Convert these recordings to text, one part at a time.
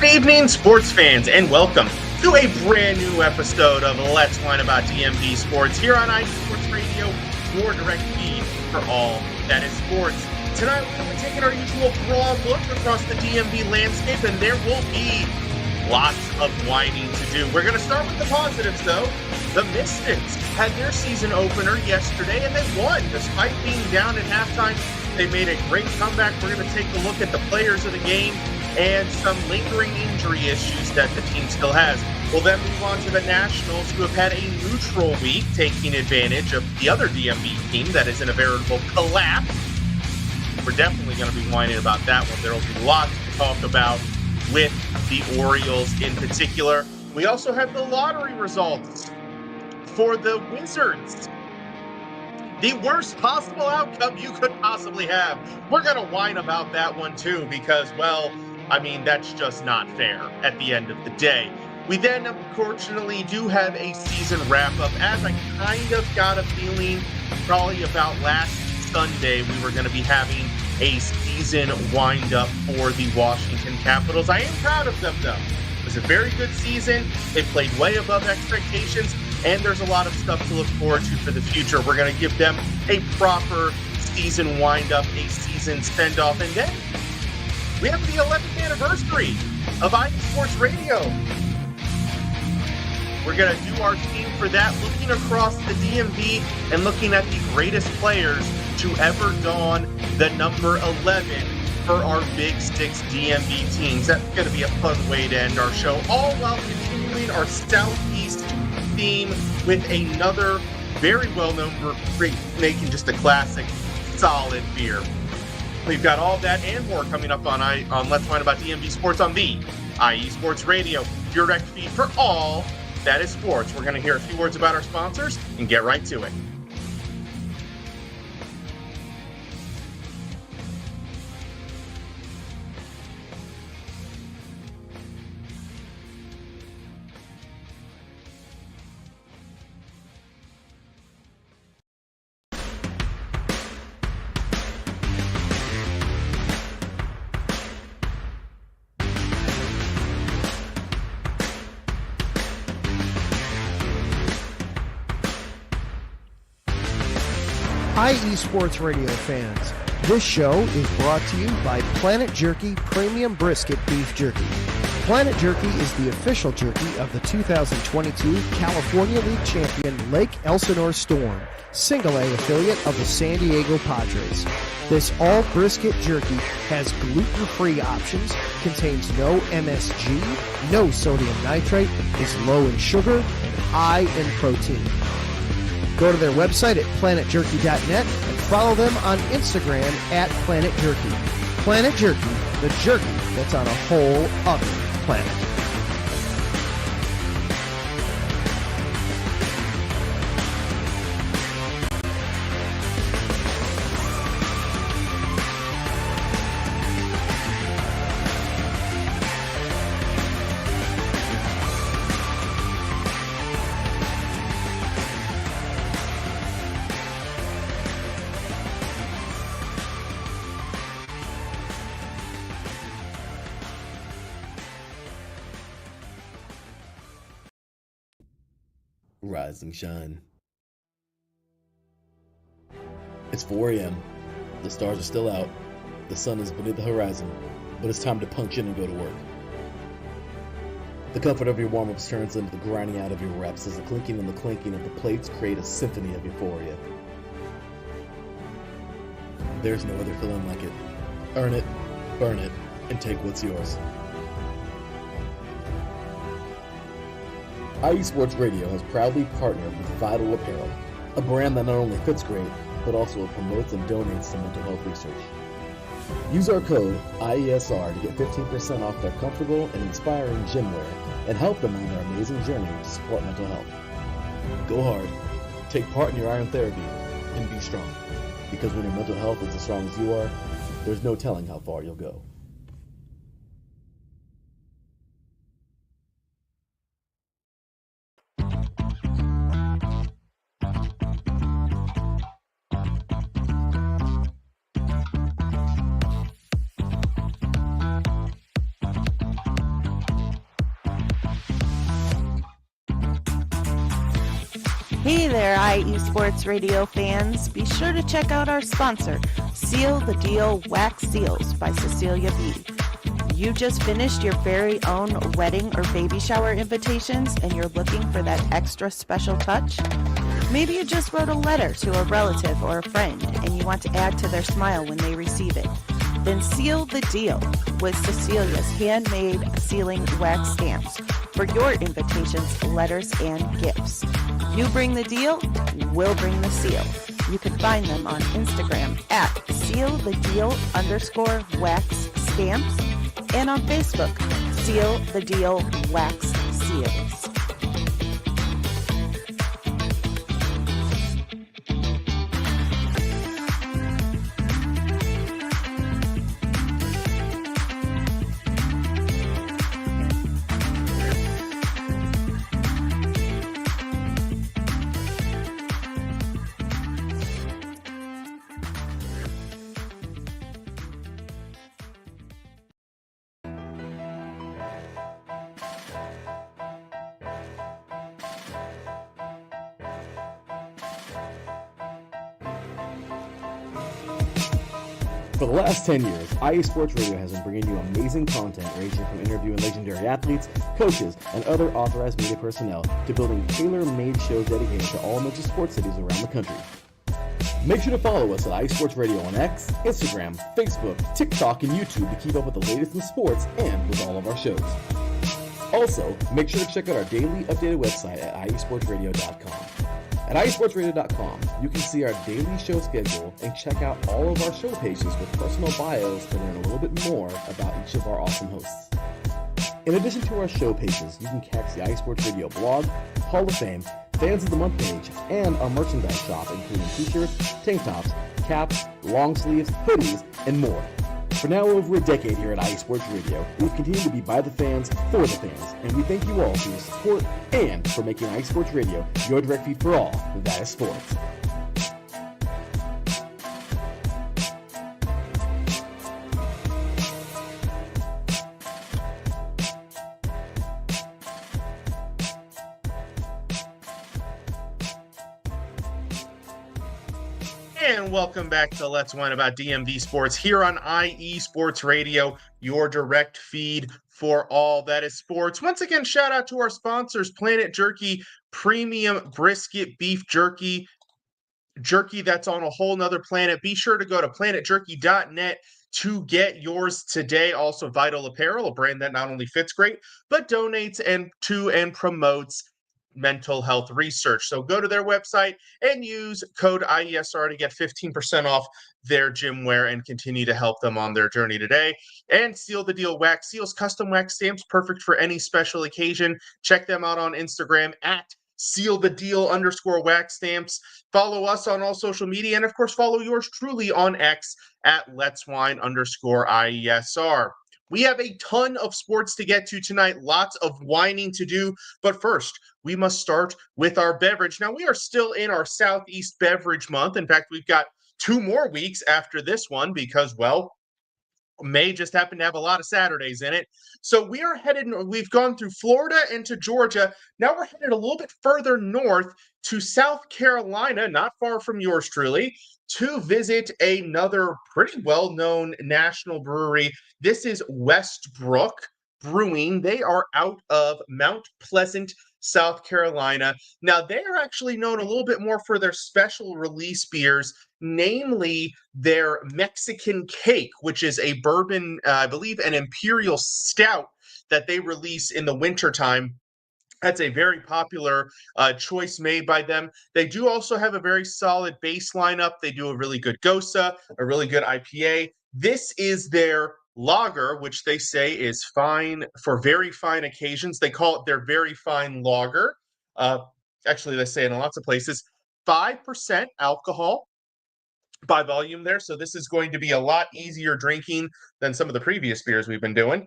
Good evening, sports fans, and welcome to a brand new episode of Let's Whine About DMV Sports here on IE Sports Radio, your direct feed for all that is sports. Tonight, we're going to be taking our usual broad look across the DMV landscape, and there will be lots of whining to do. We're going to start with the positives, though. The Mystics had their season opener yesterday, and they won. Despite being down at halftime, they made a great comeback. We're going to take a look at the players of the game and some lingering injury issues that the team still has. We'll then move on to the Nationals, who have had a neutral week, taking advantage of the other DMV team that is in a veritable collapse. We're definitely going to be whining about that one. There will be lots to talk about with the Orioles in particular. We also have the lottery results for the Wizards. The worst possible outcome you could possibly have. We're going to whine about that one too because, well, I mean, that's just not fair at the end of the day. We then, unfortunately, do have a season wrap-up, as I kind of got a feeling probably about last Sunday we were going to be having a season wind-up for the Washington Capitals. I am proud of them, though. It was a very good season. They played way above expectations, and there's a lot of stuff to look forward to for the future. We're going to give them a proper season wind-up, a season send-off, and then we have the 11th anniversary of IE Sports Radio. We're going to do our theme for that, looking across the DMV and looking at the greatest players to ever don the number 11 for our Big Six DMV teams. That's going to be a fun way to end our show, all while continuing our Southeast theme with another very well-known brewery making just a classic, solid beer. We've got all that and more coming up on Let's Whine About DMV Sports on the IE Sports Radio, your direct feed for all that is sports. We're going to hear a few words about our sponsors and get right to it. IE Sports Radio fans, this show is brought to you by Planet Jerky Premium Brisket Beef Jerky. Planet Jerky is the official jerky of the 2022 California League champion Lake Elsinore Storm, single-A affiliate of the San Diego Padres. This all-brisket jerky has gluten-free options, contains no MSG, no sodium nitrate, is low in sugar, and high in protein. Go to their website at planetjerky.net and follow them on Instagram at Planet Jerky. Planet Jerky, the jerky that's on a whole other planet. Rise and shine. It's 4 a.m. The stars are still out. The sun is beneath the horizon, but it's time to punch in and go to work. The comfort of your warm-ups turns into the grinding out of your reps as the clinking and the clanking of the plates create a symphony of euphoria. There's no other feeling like it. Earn it, burn it, and take what's yours. IE Sports Radio has proudly partnered with Vital Apparel, a brand that not only fits great, but also promotes and donates to mental health research. Use our code IESR to get 15% off their comfortable and inspiring gym wear and help them on their amazing journey to support mental health. Go hard, take part in your iron therapy, and be strong. Because when your mental health is as strong as you are, there's no telling how far you'll go. Hey there, IE Sports Radio fans. Be sure to check out our sponsor, Seal the Deal Wax Seals by Cecilia B. You just finished your very own wedding or baby shower invitations and you're looking for that extra special touch? Maybe you just wrote a letter to a relative or a friend and you want to add to their smile when they receive it. Then seal the deal with Cecilia's handmade sealing wax stamps for your invitations, letters, and gifts. You bring the deal, we'll bring the seal. You can find them on Instagram at sealthedeal_wax stamps and on Facebook, Seal the Deal Wax Seals. For the last 10 years, IE Sports Radio has been bringing you amazing content ranging from interviewing legendary athletes, coaches, and other authorized media personnel to building tailor-made shows dedicated to all major sports cities around the country. Make sure to follow us at IE Sports Radio on X, Instagram, Facebook, TikTok, and YouTube to keep up with the latest in sports and with all of our shows. Also, make sure to check out our daily updated website at iesportsradio.com. At iesportsradio.com, you can see our daily show schedule and check out all of our show pages with personal bios to learn a little bit more about each of our awesome hosts. In addition to our show pages, you can catch the iSports Radio blog, Hall of Fame, Fans of the Month page, and our merchandise shop, including t-shirts, tank tops, caps, long sleeves, hoodies, and more. For now over a decade here at IE Sports Radio, we've continued to be by the fans, for the fans, and we thank you all for your support and for making IE Sports Radio your direct feed for all that is sports. And welcome back to Let's Whine About DMV Sports here on IE Sports Radio, your direct feed for all that is sports. Once again, shout out to our sponsors, Planet Jerky Premium Brisket Beef Jerky. Jerky that's on a whole nother planet. Be sure to go to planetjerky.net to get yours today. Also, Vital Apparel, a brand that not only fits great, but donates and promotes mental health research. So go to their website and use code IESR to get 15% off their gym wear and continue to help them on their journey today. And Seal the Deal Wax Seals, custom wax stamps, perfect for any special occasion. Check them out on Instagram at @sealthedeal_wax stamps. Follow us on all social media, and of course, follow yours truly on X at letswine_IESR. We have a ton of sports to get to tonight, lots of whining to do. But first, we must start with our beverage. Now, we are still in our Southeast Beverage Month. In fact, we've got 2 more weeks after this one because, well, May just happened to have a lot of Saturdays in it. So we've gone through Florida and to Georgia. Now we're headed a little bit further north to South Carolina, not far from yours truly, to visit another pretty well-known national brewery. This is Westbrook Brewing. They are out of Mount Pleasant, South Carolina. Now, they are actually known a little bit more for their special release beers, namely their Mexican Cake, which is a bourbon, I believe an imperial stout that they release in the wintertime. That's a very popular choice made by them. They do also have a very solid base lineup. They do a really good Gosa, a really good IPA. This is their lager, which they say is fine for very fine occasions. They call it their very fine lager. Actually, they say it in lots of places. 5% alcohol by volume there. So this is going to be a lot easier drinking than some of the previous beers we've been doing.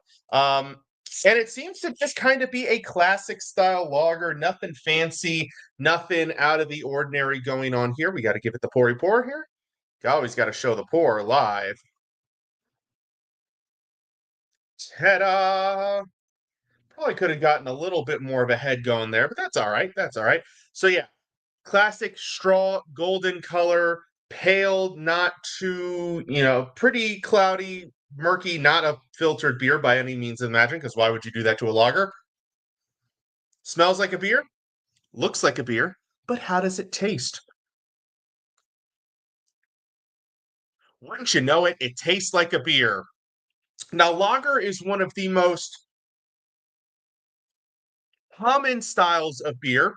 And it seems to just kind of be a classic style lager, nothing fancy, nothing out of the ordinary going on here. We got to give it the pour here. You always got to show the pour live. Ta-da! Probably could have gotten a little bit more of a head going there, but that's all right. That's all right. So yeah, classic straw golden color, pale, not too, pretty cloudy, murky, not a filtered beer by any means of imagining, because why would you do that to a lager? Smells like a beer, looks like a beer, but how does it taste? Wouldn't you know it, it tastes like a beer. Now, lager is one of the most common styles of beer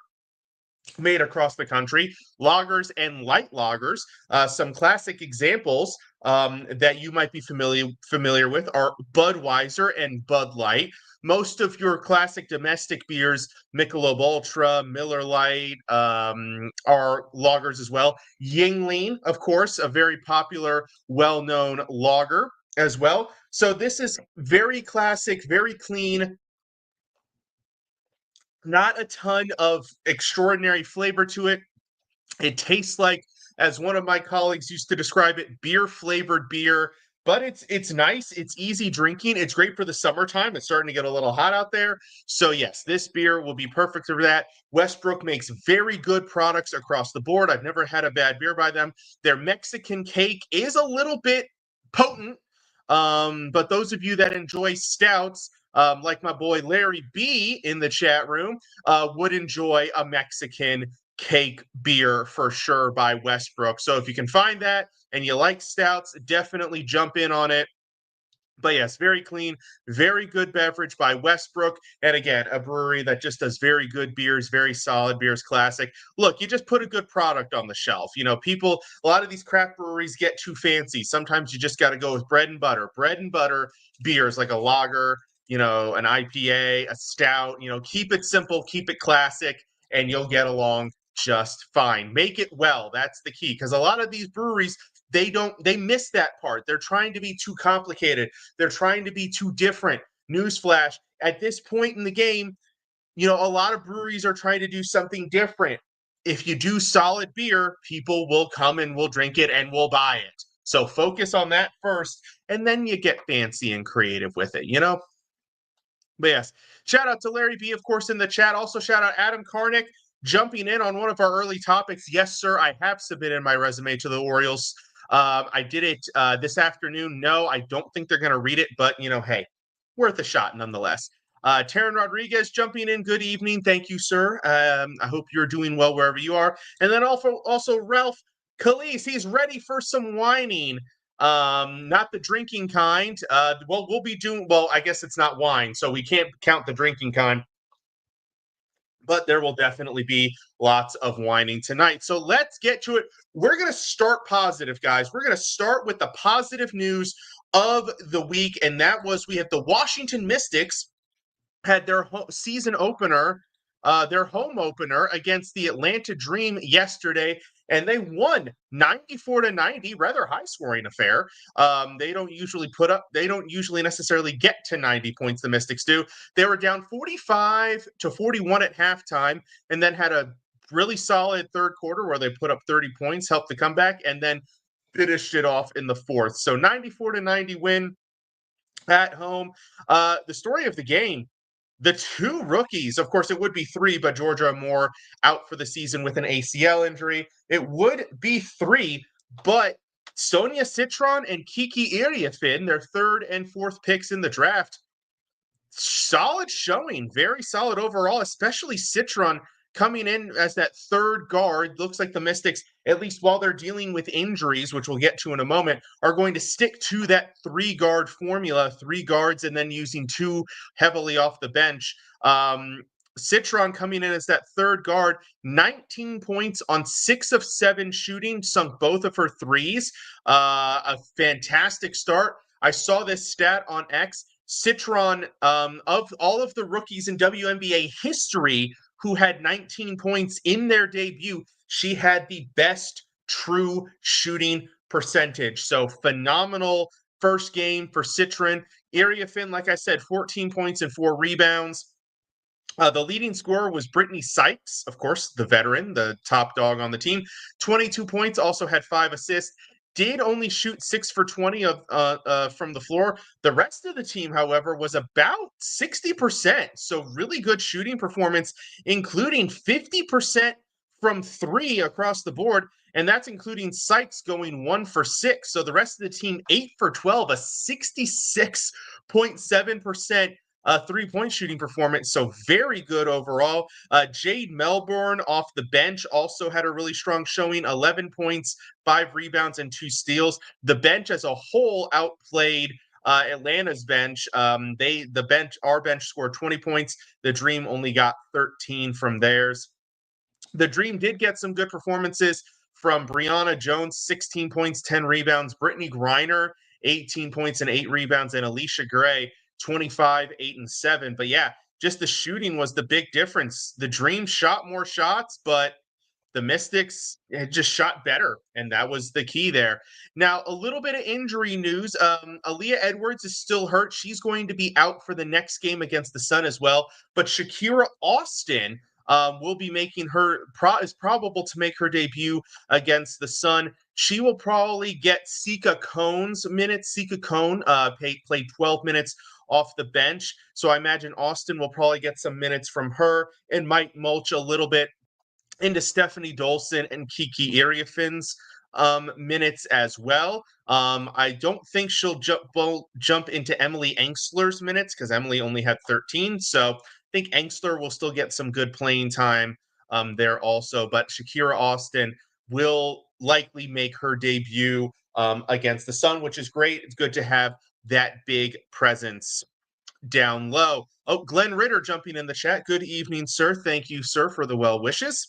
made across the country. Lagers and light lagers. Some classic examples that you might be familiar with are Budweiser and Bud Light. Most of your classic domestic beers, Michelob Ultra, Miller Lite, are lagers as well. Yingling, of course, a very popular, well-known lager as well. So this is very classic, very clean, not a ton of extraordinary flavor to it. It tastes like, as one of my colleagues used to describe it, beer flavored beer. But it's nice. It's easy drinking. It's great for the summertime. It's starting to get a little hot out there. So yes, this beer will be perfect for that. Westbrook makes very good products across the board. I've never had a bad beer by them. Their Mexican cake is a little bit potent. But those of you that enjoy stouts, like my boy Larry B in the chat room, would enjoy a Mexican cake beer for sure by Westbrook. So if you can find that and you like stouts, definitely jump in on it. But yes, very clean, very good beverage by Westbrook. And again, a brewery that just does very good beers, very solid beers, classic. Look, you just put a good product on the shelf. People, a lot of these craft breweries get too fancy. Sometimes you just got to go with bread and butter beers like a lager, an IPA, a stout. Keep it simple, keep it classic, and you'll get along just fine. Make it well. That's the key, because a lot of these breweries, they miss that part. They're trying to be too complicated. They're trying to be too different. Newsflash, at this point in the game, a lot of breweries are trying to do something different. If you do solid beer, people will come and will drink it and will buy it. So focus on that first, and then you get fancy and creative with it, But yes, shout out to Larry B, of course, in the chat. Also, shout out Adam Karnick jumping in on one of our early topics. Yes, sir, I have submitted my resume to the Orioles. I did it this afternoon. No, I don't think they're going to read it, but, hey, worth a shot nonetheless. Taryn Rodriguez jumping in. Good evening. Thank you, sir. I hope you're doing well wherever you are. And then also Ralph Calise, he's ready for some whining. Not the drinking kind. We'll be doing, well, I guess it's not wine, so we can't count the drinking kind. But there will definitely be lots of whining tonight. So let's get to it. We're going to start positive, guys. We're going to start with the positive news of the week, and that was we had the Washington Mystics had their season opener, their home opener against the Atlanta Dream yesterday, and they won 94-90, rather high-scoring affair. They don't usually necessarily get to 90 points, the Mystics do. They were down 45-41 at halftime, and then had a really solid third quarter where they put up 30 points, helped the comeback, and then finished it off in the fourth. So 94-90 win at home. The story of the game, the two rookies, of course, it would be three, but Georgia Moore out for the season with an ACL injury. It would be three, but Sonia Citron and Kiki Iriafin, their third and fourth picks in the draft, solid showing, very solid overall, especially Citron coming in as that third guard. Looks like the Mystics, at least while they're dealing with injuries, which we'll get to in a moment, are going to stick to that three-guard formula, three guards, and then using two heavily off the bench. Citron coming in as that third guard, 19 points on 6 of 7 shooting, sunk both of her threes. A fantastic start. I saw this stat on X. Citron, of all of the rookies in WNBA history who had 19 points in their debut, she had the best true shooting percentage. So phenomenal first game for Citron. Iriafin, like I said, 14 points and 4 rebounds. The leading scorer was Brittany Sykes, of course, the veteran, the top dog on the team. 22 points, also had 5 assists. Did only shoot 6 for 20 from the floor. The rest of the team, however, was about 60%. So really good shooting performance, including 50% from 3 across the board, and that's including Sykes going 1 for 6. So the rest of the team 8 for 12, a 66.7% three-point shooting performance. So very good overall. Jade Melbourne off the bench also had a really strong showing, 11 points, 5 rebounds, and 2 steals. The bench as a whole outplayed Atlanta's bench. Our bench scored 20 points. The Dream only got 13 from theirs. The Dream did get some good performances from Brianna Jones, 16 points, 10 rebounds. Brittany Griner, 18 points and 8 rebounds. And Alicia Gray, 25, 8, and 7. But yeah, just the shooting was the big difference. The Dream shot more shots, but the Mystics had just shot better, and that was the key there. Now, a little bit of injury news. Aaliyah Edwards is still hurt. She's going to be out for the next game against the Sun as well. But Shakira Austin will be making is probable to make her debut against the Sun. She will probably get Sika Cone's minutes. Sika Cone played 12 minutes off the bench. So I imagine Austin will probably get some minutes from her and might mulch a little bit into Stephanie Dolson and Kiki Iriafin's minutes as well. I don't think she'll jump into Emily Engstler's minutes because Emily only had 13. So I think Engstler will still get some good playing time there also. But Shakira Austin will likely make her debut against the Sun, which is great. It's good to have that big presence down low. Oh, Glenn Ritter jumping in the chat. Good evening, sir. Thank you, sir, for the well wishes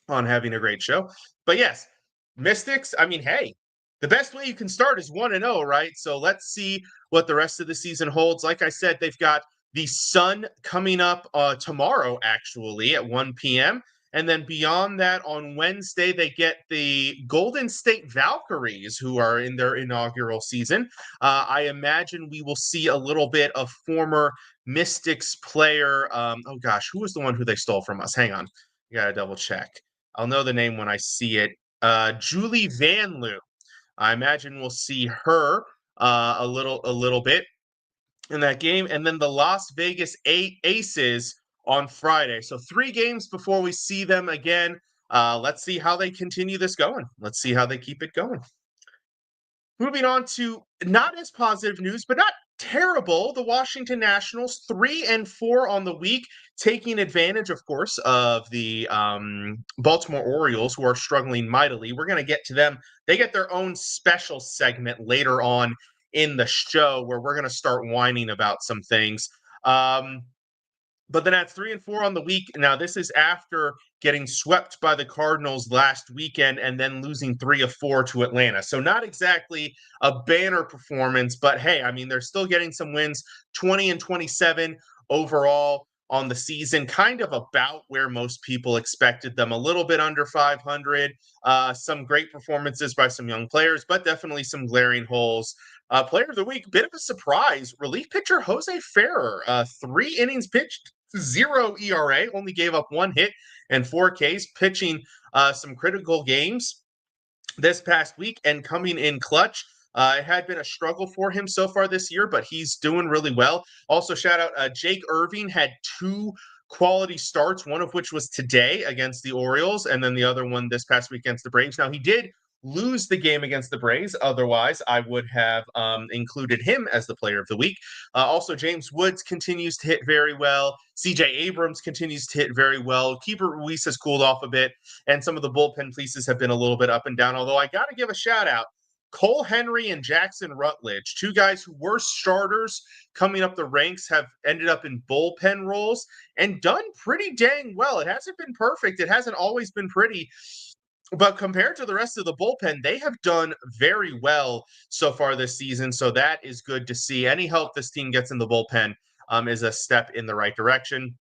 on having a great show. But yes, Mystics, I mean, hey, the best way you can start is 1-0, right? So let's see what the rest of the season holds. Like I said, they've got the Sun coming up tomorrow, actually, at 1 p.m. And then beyond that, on Wednesday, they get the Golden State Valkyries, who are in their inaugural season. I imagine we will see a little bit of former Mystics player. Oh, gosh, who was the one who they stole from us? Hang on. You got to double check. I'll know the name when I see it. Julie Van Loo. I imagine we'll see her a little bit in that game. And then the Las Vegas Aces on Friday. So 3 games before we see them again. Let's see how they continue this going. Let's see how they keep it going. Moving on to not as positive news, but not terrible. The Washington Nationals 3-4 on the week, taking advantage, of course, of the Baltimore Orioles, who are struggling mightily. We're going to get to them. They get their own special segment later on in the show where we're going to start whining about some things. But then at 3-4 on the week, now this is after getting swept by the Cardinals last weekend and then losing 3-4 to Atlanta. So not exactly a banner performance, but hey, I mean, they're still getting some wins, 20-27 overall on the season, kind of about where most people expected them, a little bit under 500, some great performances by some young players, but definitely some glaring holes. Player of the week, bit of a surprise, relief pitcher Jose Ferrer, 3 innings pitched, 0 ERA, only gave up 1 hit and 4 Ks, pitching some critical games this past week and coming in clutch. It had been a struggle for him so far this year, but he's doing really well. Also, shout out Jake Irving had 2 quality starts, one of which was today against the Orioles, and then the other one this past week against the Braves. Now, he did lose the game against the Braves. Otherwise, I would have included him as the player of the week. Also, James Woods continues to hit very well. CJ Abrams continues to hit very well. Keeper Ruiz has cooled off a bit, and some of the bullpen pieces have been a little bit up and down, although I got to give a shout out. Cole Henry and Jackson Rutledge, 2 guys who were starters coming up the ranks, have ended up in bullpen roles and done pretty dang well. It hasn't been perfect. It hasn't always been pretty. But compared to the rest of the bullpen, they have done very well so far this season. So that is good to see. Any help this team gets in the bullpen is a step in the right direction.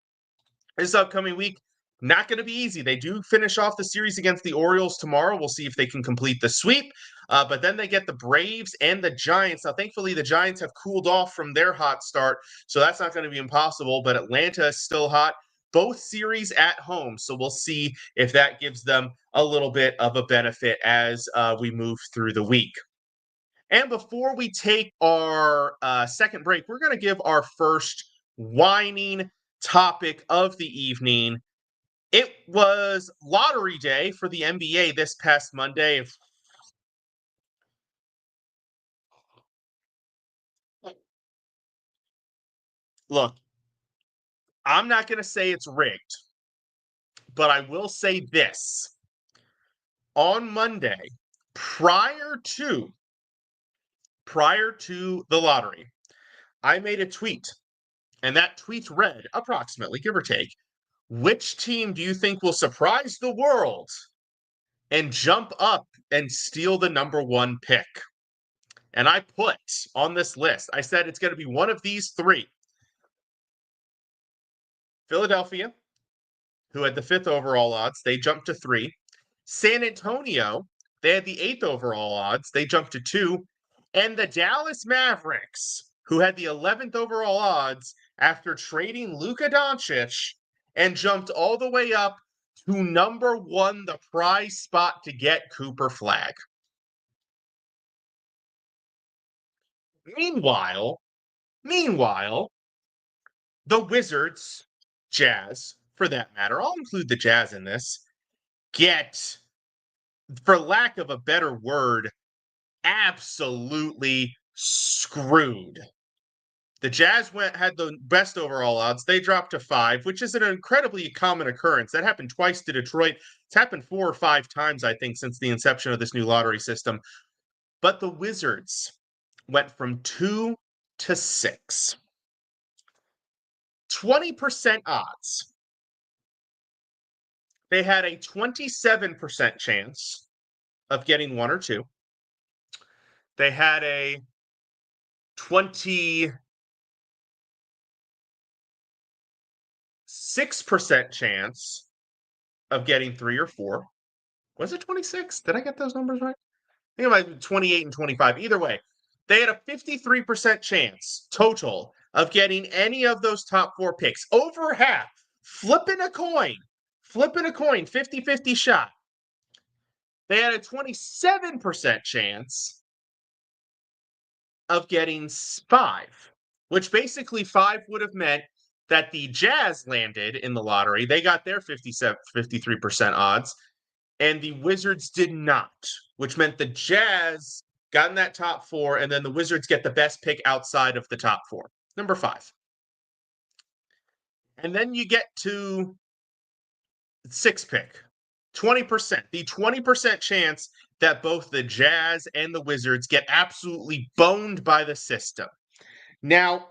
This upcoming week, not going to be easy. They do finish off the series against the Orioles tomorrow. We'll see if they can complete the sweep. But then they get the Braves and the Giants. Now, thankfully, the Giants have cooled off from their hot start, so that's not going to be impossible. But Atlanta is still hot. Both series at home. So we'll see if that gives them a little bit of a benefit as we move through the week. And before we take our second break, we're going to give our first whining topic of the evening. It was lottery day for the NBA this past Monday. Look, I'm not going to say it's rigged, but I will say this. On Monday, prior to the lottery, I made a tweet, and that tweet read approximately, give or take, which team do you think will surprise the world and jump up and steal the number one pick? And I put on this list, I said it's going to be one of these three. Philadelphia, who had the 5th overall odds, they jumped to 3. San Antonio, they had the 8th overall odds, they jumped to 2. And the Dallas Mavericks, who had the 11th overall odds after trading Luka Doncic and jumped all the way up to number 1, the prize spot to get Cooper Flag. Meanwhile, the Wizards, Jazz, for that matter, I'll include the Jazz in this, get, for lack of a better word, absolutely screwed. The Jazz had the best overall odds. They dropped to 5, which is an incredibly common occurrence. That happened twice to Detroit. It's happened 4 or 5 times, I think, since the inception of this new lottery system. But the Wizards went from 2 to 6. 20% odds. They had a 27% chance of getting 1 or 2. They had a 26% chance of getting 3 or 4. Was it 26? Did I get those numbers right? I think it might be 28 and 25. Either way, they had a 53% chance total of getting any of those top 4 picks. Over half. Flipping a coin, 50-50 shot. They had a 27% chance of getting 5, which basically 5 would have meant that the Jazz landed in the lottery. They got their 53% odds, and the Wizards did not, which meant the Jazz got in that top 4, and then the Wizards get the best pick outside of the top 4, number 5. And then you get to 6th pick, 20%. The 20% chance that both the Jazz and the Wizards get absolutely boned by the system. Now,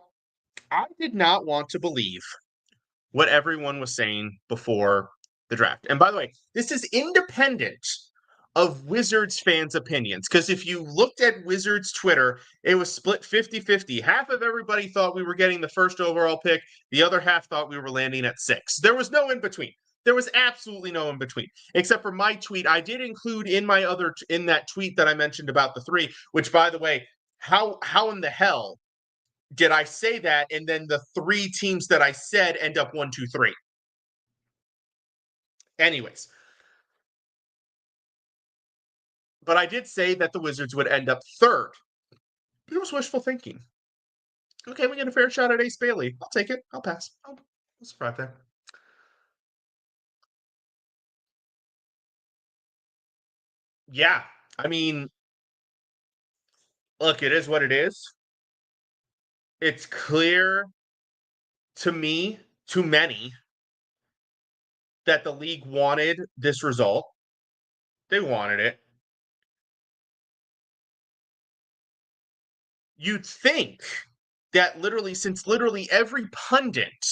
I did not want to believe what everyone was saying before the draft. And by the way, this is independent of Wizards fans' opinions, because if you looked at Wizards Twitter, it was split 50-50. Half of everybody thought we were getting the 1st overall pick. The other half thought we were landing at 6. There was no in between. There was absolutely no in between, except for my tweet. I did include in that tweet that I mentioned about the 3, which, by the way, how in the hell did I say that and then the 3 teams that I said end up 1, 2, 3? Anyways, but I did say that the Wizards would end up 3rd. It was wishful thinking. Okay, we get a fair shot at Ace Bailey. I'll take it. I'll pass. I'll survive there. Yeah, I mean, look, it is what it is. It's clear to me, to many, that the league wanted this result. They wanted it. You'd think that since literally every pundit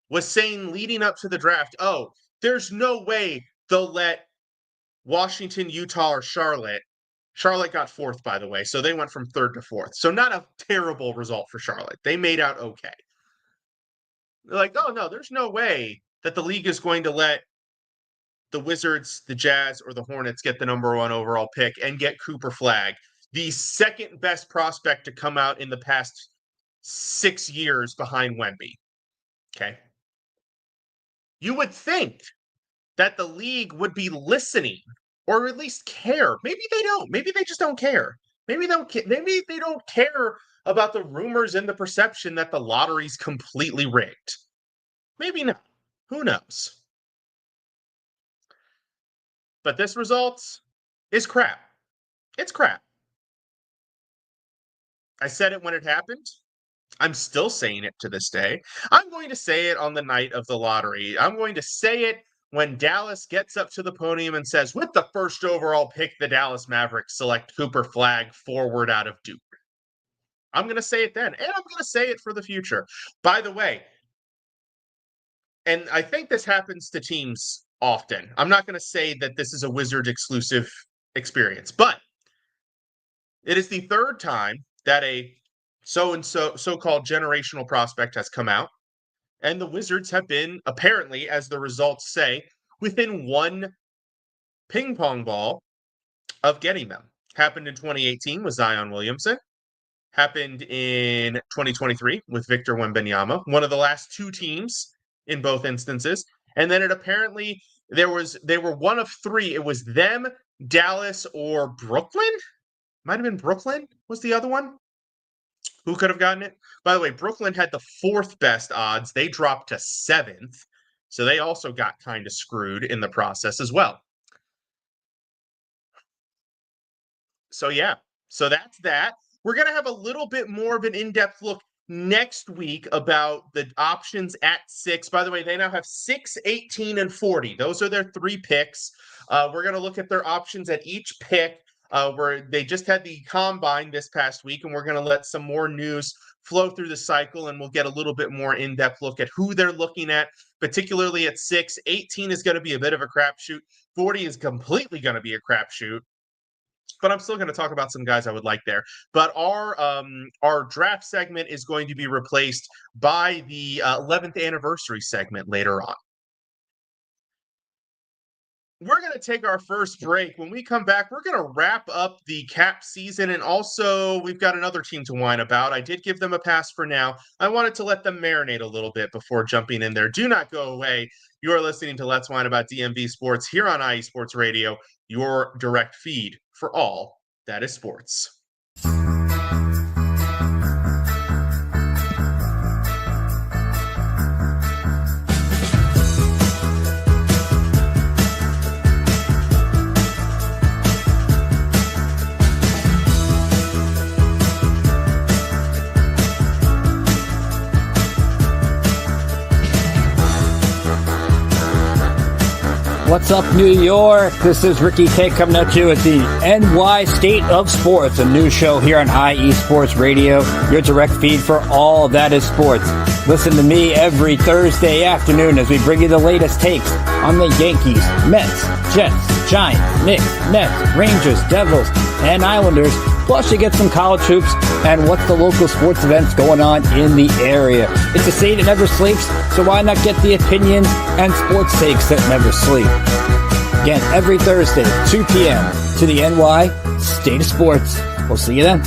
was saying leading up to the draft, oh, there's no way they'll let Washington, Utah, or Charlotte. Charlotte got 4th, by the way, so they went from 3rd to 4th. So not a terrible result for Charlotte. They made out okay. They're like, oh, no, there's no way that the league is going to let the Wizards, the Jazz, or the Hornets get the number 1 overall pick and get Cooper Flag, the 2nd best prospect to come out in the past 6 years behind Wemby. Okay. You would think that the league would be listening or at least care. Maybe they don't. Maybe they just don't care. Maybe they don't care about the rumors and the perception that the lottery's completely rigged. Maybe not. Who knows? but this result is crap. It's crap. I said it when it happened. I'm still saying it to this day. I'm going to say it on the night of the lottery. I'm going to say it when Dallas gets up to the podium and says, with the first overall pick, the Dallas Mavericks select Cooper Flagg, forward out of Duke. I'm going to say it then, and I'm going to say it for the future. By the way, and I think this happens to teams often. I'm not going to say that this is a Wizards exclusive experience, but it is the third time that a so-called generational prospect has come out, and the Wizards have been, apparently, as the results say, within one ping pong ball of getting them. Happened in 2018 with Zion Williamson. Happened in 2023 with Victor Wembanyama, one of the last two teams in both instances. And then it apparently, they were one of three. It was them, Dallas, or Brooklyn? Might have been Brooklyn was the other one. Who could have gotten it? By the way, Brooklyn had the fourth best odds. They dropped to seventh. So they also got kind of screwed in the process as well. So yeah, so that's that. We're going to have a little bit more of an in-depth look next week about the options at 6. By the way, they now have 6, 18, and 40. Those are their 3 picks. We're going to look at their options at each pick. Where they just had the combine this past week, and we're going to let some more news flow through the cycle, and we'll get a little bit more in-depth look at who they're looking at, particularly at 6. 18 is going to be a bit of a crapshoot. 40 is completely going to be a crapshoot. But I'm still going to talk about some guys I would like there. But our draft segment is going to be replaced by the 11th anniversary segment later on. We're going to take our first break. When we come back, we're going to wrap up the cap season, and also we've got another team to whine about. I did give them a pass for now. I wanted to let them marinate a little bit before jumping in there. Do not go away. You are listening to Let's Whine About DMV Sports here on IE Sports Radio, your direct feed for all that is sports. What's up, New York? This is Ricky K coming at you with the NY State of Sports, a new show here on IE Sports Radio, your direct feed for all that is sports. Listen to me every Thursday afternoon as we bring you the latest takes on the Yankees, Mets, Jets, Giants, Knicks, Nets, Rangers, Devils, and Islanders. Plus, you get some college hoops and what's the local sports events going on in the area. It's a state that never sleeps, so why not get the opinions and sports takes that never sleep? Again, every Thursday, 2 p.m. to the NY State of Sports. We'll see you then.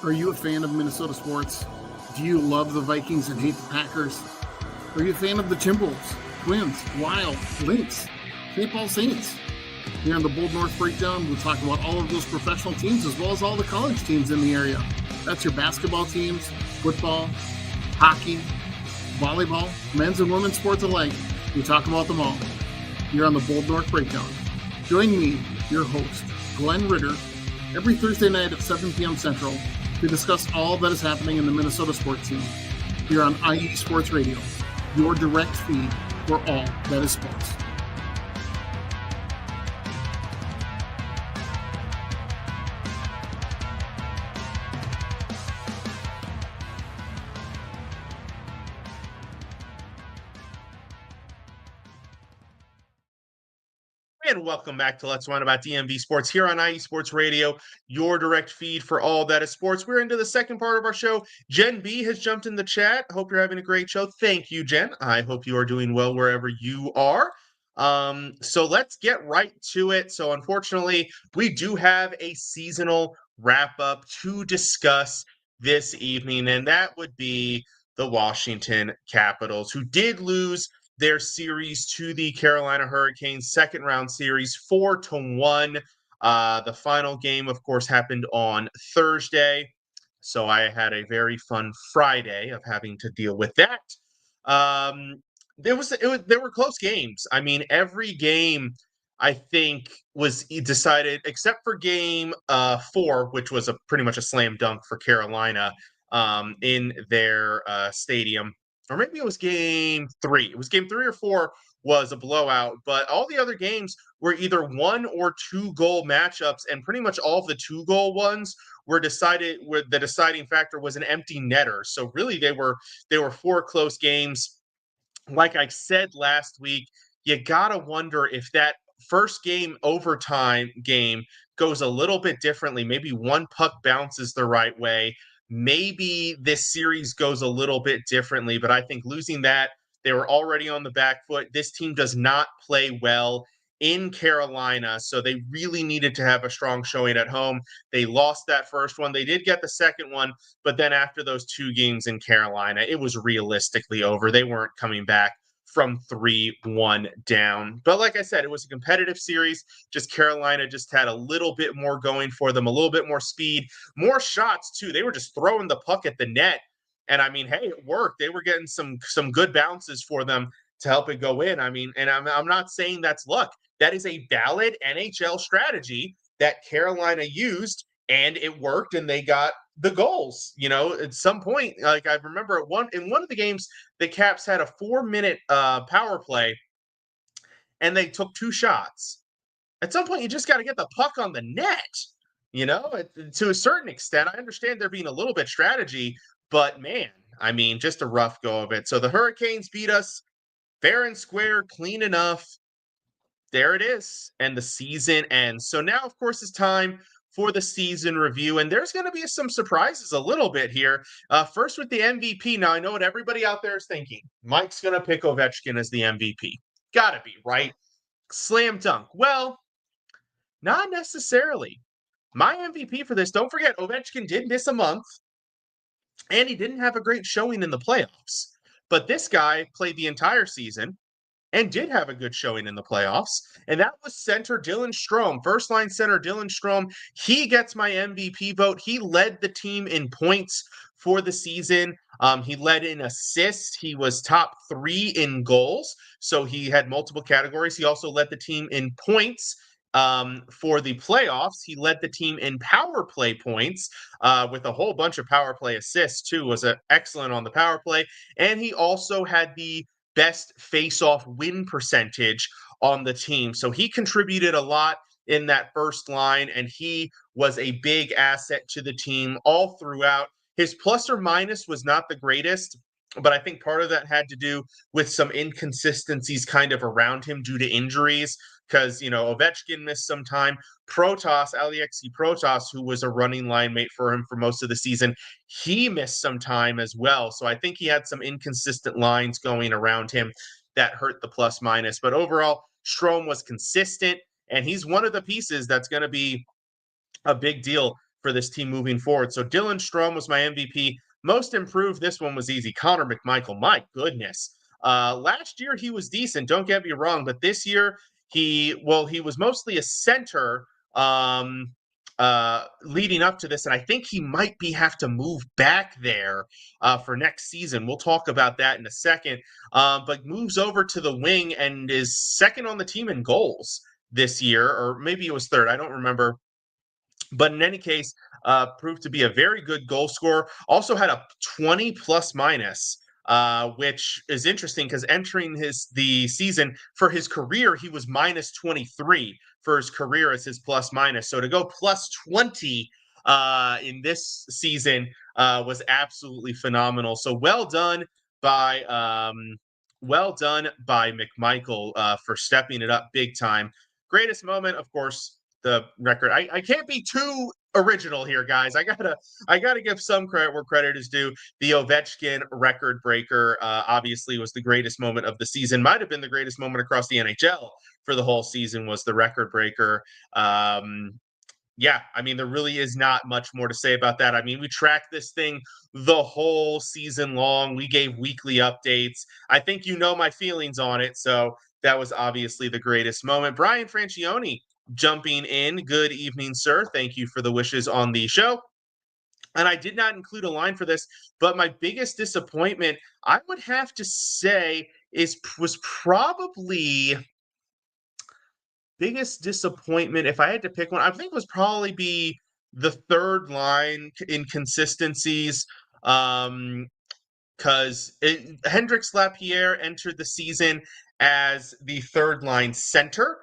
Are you a fan of Minnesota sports? Do you love the Vikings and hate the Packers? Are you a fan of the Timberwolves, Twins, Wild, Lynx, St. Paul Saints? Here on the Bold North Breakdown, we'll talk about all of those professional teams as well as all the college teams in the area. That's your basketball teams, football, hockey, volleyball, men's and women's sports alike. We talk about them all. Here on the Bold North Breakdown. Join me, your host, Glenn Ritter, every Thursday night at 7 p.m. Central to discuss all that is happening in the Minnesota sports scene. Here on IE Sports Radio, your direct feed for all that is sports. And welcome back to Let's Run About DMV Sports here on IE Sports Radio, your direct feed for all that is sports. We're into the second part of our show. Jen B has jumped in the chat. Hope you're having a great show. Thank you, Jen. I hope you are doing well wherever you are. So let's get right to it. So unfortunately, we do have a seasonal wrap-up to discuss this evening, and that would be the Washington Capitals, who did lose their series to the Carolina Hurricanes, second round series, 4-1. The final game, of course, happened on Thursday. So I had a very fun Friday of having to deal with that. There were close games. I mean, every game I think was decided except for game 4, which was pretty much a slam dunk for Carolina in their stadium. Or maybe it was game 3. It was game 3 or 4 was a blowout, but all the other games were either 1 or 2 goal matchups, and pretty much all of the 2 goal ones were decided where the deciding factor was an empty netter. So really they were 4 close games. Like I said last week, you gotta wonder if that first game overtime game goes a little bit differently. Maybe one puck bounces the right way. Maybe this series goes a little bit differently, but I think losing that, they were already on the back foot. This team does not play well in Carolina, so they really needed to have a strong showing at home. They lost that first one. They did get the second one, but then after those 2 games in Carolina, it was realistically over. They weren't coming back from 3-1 down. But like I said, it was a competitive series. Just Carolina just had a little bit more going for them, a little bit more speed, more shots too. They were just throwing the puck at the net. And I mean, hey, it worked. They were getting some good bounces for them to help it go in. I mean, and I'm not saying that's luck. That is a valid NHL strategy that Carolina used, and it worked, and they got the goals. You know, at some point, like I remember in one of the games, the Caps had a 4-minute power play, and they took 2 shots. At some point, you just got to get the puck on the net. You know, to a certain extent, I understand there being a little bit strategy, but man, I mean, just a rough go of it. So the Hurricanes beat us fair and square, clean enough. There it is, and the season ends. So now, of course, it's time for the season review, and there's going to be some surprises a little bit here. First with the MVP. Now, I know what everybody out there is thinking. Mike's going to pick Ovechkin as the MVP. Gotta be, right? Slam dunk. Well, not necessarily. My MVP for this, don't forget, Ovechkin did miss a month, and he didn't have a great showing in the playoffs. But this guy played the entire season and did have a good showing in the playoffs. And that was center Dylan Strome, first line center Dylan Strome. He gets my MVP vote. He led the team in points for the season. He led in assists. He was top 3 in goals. So he had multiple categories. He also led the team in points. For the playoffs, he led the team in power play points with a whole bunch of power play assists too. Was excellent on the power play. And he also had the best face-off win percentage on the team. So he contributed a lot in that first line, and he was a big asset to the team all throughout. His plus or minus was not the greatest, but I think part of that had to do with some inconsistencies kind of around him due to injuries, because, you know, Ovechkin missed some time. Alexei Protas, who was a running line mate for him for most of the season, he missed some time as well. So I think he had some inconsistent lines going around him that hurt the plus minus. But overall, Strome was consistent, and he's one of the pieces that's going to be a big deal for this team moving forward. So Dylan Strome was my MVP. Most improved, this one was easy. Connor McMichael, my goodness. Last year he was decent, don't get me wrong, but this year he was mostly a center leading up to this, and I think he might have to move back there for next season. We'll talk about that in a second. But moves over to the wing and is second on the team in goals this year, or maybe it was third. I don't remember. But in any case, proved to be a very good goal scorer. Also had a 20 plus minus, which is interesting because entering the season for his career, he was minus 23 for his career as his plus minus. So to go plus 20 in this season was absolutely phenomenal. So well done by McMichael for stepping it up big time. Greatest moment, of course, the record. I can't be too original here, guys. I gotta give some credit where credit is due. The Ovechkin record breaker obviously was the greatest moment of the season. Might have been the greatest moment across the NHL for the whole season was the record breaker. Yeah, I mean, there really is not much more to say about that. I mean, we tracked this thing the whole season long. We gave weekly updates. I think you know my feelings on it. So that was obviously the greatest moment. Brian Francione jumping in. Good evening, sir. Thank you for the wishes on the show. And I did not include a line for this, but my biggest disappointment, I would have to say, was probably biggest disappointment, if I had to pick one, I think it was probably be the third line inconsistencies. Because Hendrix Lapierre entered the season as the third line center.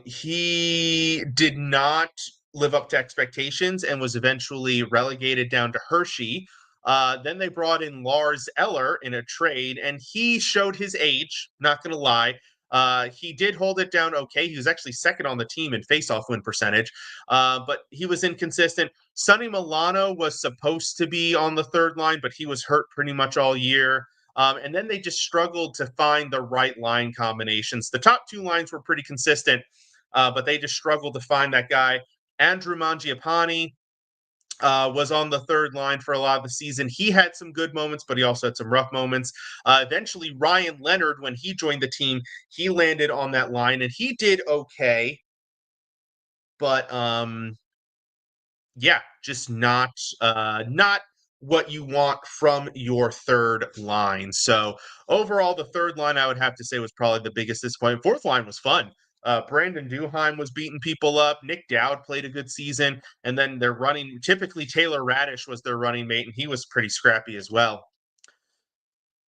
He did not live up to expectations and was eventually relegated down to Hershey. Then they brought in Lars Eller in a trade, and he showed his age, not going to lie. He did hold it down okay. He was actually second on the team in faceoff win percentage, but he was inconsistent. Sonny Milano was supposed to be on the third line, but he was hurt pretty much all year. And then they just struggled to find the right line combinations. The top two lines were pretty consistent, but they just struggled to find that guy. Andrew Mangiapane was on the third line for a lot of the season. He had some good moments, but he also had some rough moments. Eventually, Ryan Leonard, when he joined the team, he landed on that line, and he did okay. But yeah, just not what you want from your third line. So overall, the third line I would have to say was probably the biggest disappointment. Fourth line was fun. Brandon Duheim was beating people up. Nick Dowd played a good season, and then they're running. Typically, Taylor Radish was their running mate, and he was pretty scrappy as well.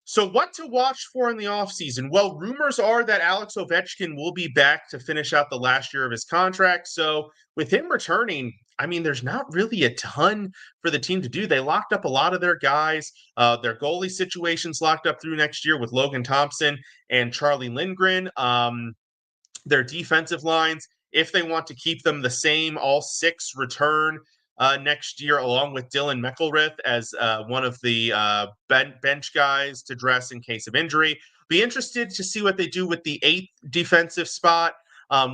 So what to watch for in the offseason? Well, rumors are that Alex Ovechkin will be back to finish out the last year of his contract. So with him returning, I mean, there's not really a ton for the team to do. They locked up a lot of their guys. Their goalie situation's locked up through next year with Logan Thompson and Charlie Lindgren. Their defensive lines, if they want to keep them the same, all six return next year, along with Dylan McElrath as one of the bench guys to dress in case of injury. Be interested to see what they do with the eighth defensive spot,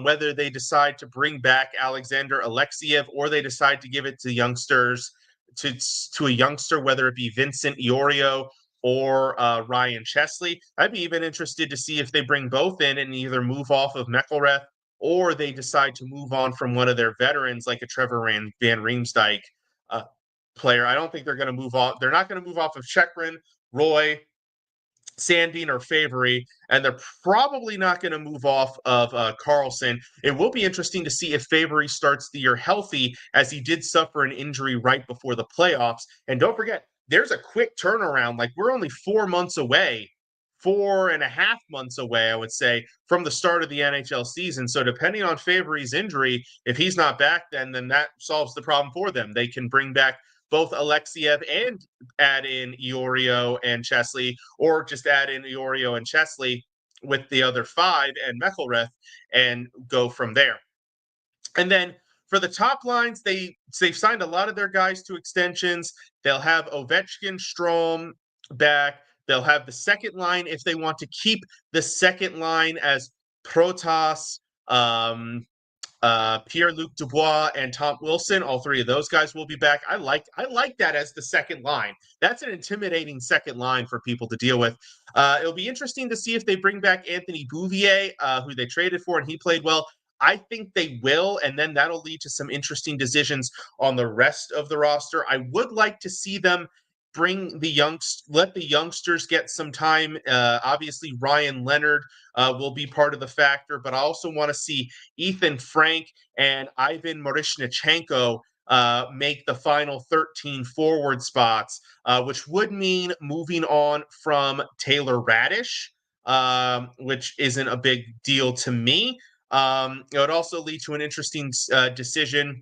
whether they decide to bring back Alexander Alexiev or they decide to give it to youngsters, to a youngster, whether it be Vincent Iorio or Ryan Chesley. I'd be even interested to see if they bring both in and either move off of McElrath or they decide to move on from one of their veterans like a Trevor Van Riemsdyk player. I don't think they're going to move off. They're not going to move off of Chekrin, Roy, Sandin, or Favory, and they're probably not going to move off of Carlson. It will be interesting to see if Favory starts the year healthy, as he did suffer an injury right before the playoffs. And don't forget, there's a quick turnaround. Like, we're only 4 months away, 4.5 months away, I would say, from the start of the NHL season. So depending on Favory's injury, if he's not back, then that solves the problem for them. They can bring back both Alexiev and add in Iorio and Chesley, or just add in Iorio and Chesley with the other five and McElrath and go from there. And then for the top lines, they've signed a lot of their guys to extensions. They'll have Ovechkin, Strome back. They'll have the second line if they want to keep the second line as Protas, Pierre-Luc Dubois, and Tom Wilson. All three of those guys will be back. I like that as the second line. That's an intimidating second line for people to deal with. It'll be interesting to see if they bring back Anthony Bouvier, who they traded for, and he played well. I think they will, and then that'll lead to some interesting decisions on the rest of the roster. I would like to see them let the youngsters get some time. Obviously, Ryan Leonard will be part of the factor, but I also want to see Ethan Frank and Ivan Marishnichenko make the final 13 forward spots, which would mean moving on from Taylor Radish, which isn't a big deal to me. It would also lead to an interesting decision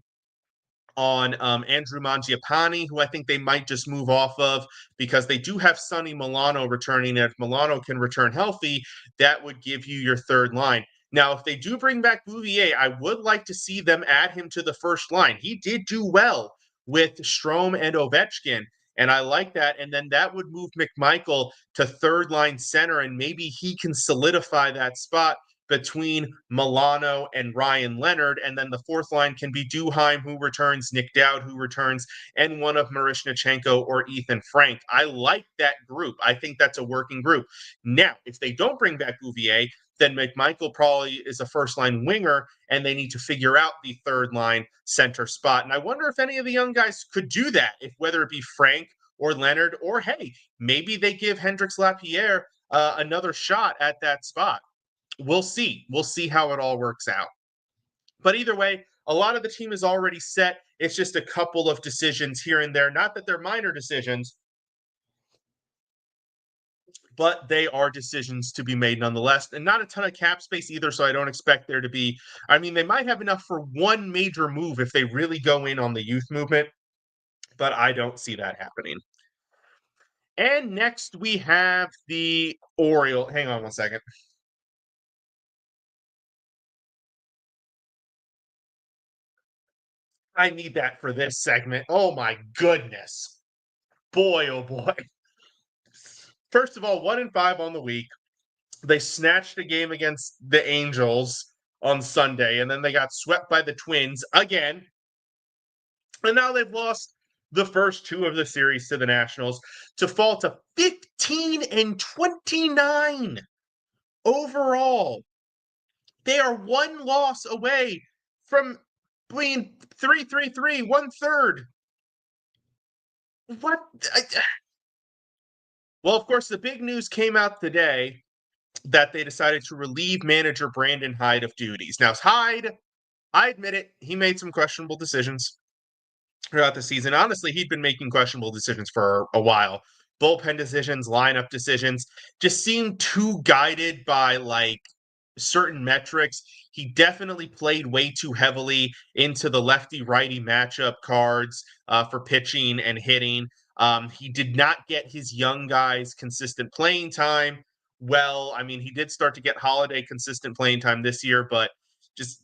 on Andrew Mangiapane, who I think they might just move off of because they do have Sonny Milano returning. And if Milano can return healthy, that would give you your third line. Now, if they do bring back Bouvier, I would like to see them add him to the first line. He did do well with Strome and Ovechkin, and I like that. And then that would move McMichael to third line center, and maybe he can solidify that spot between Milano and Ryan Leonard. And then the fourth line can be Duheim, who returns, Nick Dowd, who returns, and one of Marishnichenko or Ethan Frank. I like that group. I think that's a working group. Now, if they don't bring back Bouvier, then McMichael probably is a first-line winger, and they need to figure out the third-line center spot. And I wonder if any of the young guys could do that, if whether it be Frank or Leonard, or, hey, maybe they give Hendrix Lapierre another shot at that spot. We'll see. We'll see how it all works out. But either way, a lot of the team is already set. It's just a couple of decisions here and there. Not that they're minor decisions, but they are decisions to be made nonetheless. And not a ton of cap space either, so I don't expect there to be... I mean, they might have enough for one major move if they really go in on the youth movement, but I don't see that happening. And next we have the Orioles. Hang on one second. I need that for this segment. Oh my goodness. Boy, oh boy. First of all, 1-5 on the week. They snatched a game against the Angels on Sunday, and then they got swept by the Twins again. And now they've lost the first two of the series to the Nationals to fall to 15-29 overall. They are one loss away from being 3-3-3, 1/3. What? Well, of course, the big news came out today that they decided to relieve manager Brandon Hyde of duties. Now, Hyde, I admit it, he made some questionable decisions throughout the season. Honestly, he'd been making questionable decisions for a while. Bullpen decisions, lineup decisions, just seemed too guided by certain metrics. He definitely played way too heavily into the lefty-righty matchup cards for pitching and hitting. He did not get his young guys consistent playing time. Well, I mean, he did start to get Holiday consistent playing time this year, but just,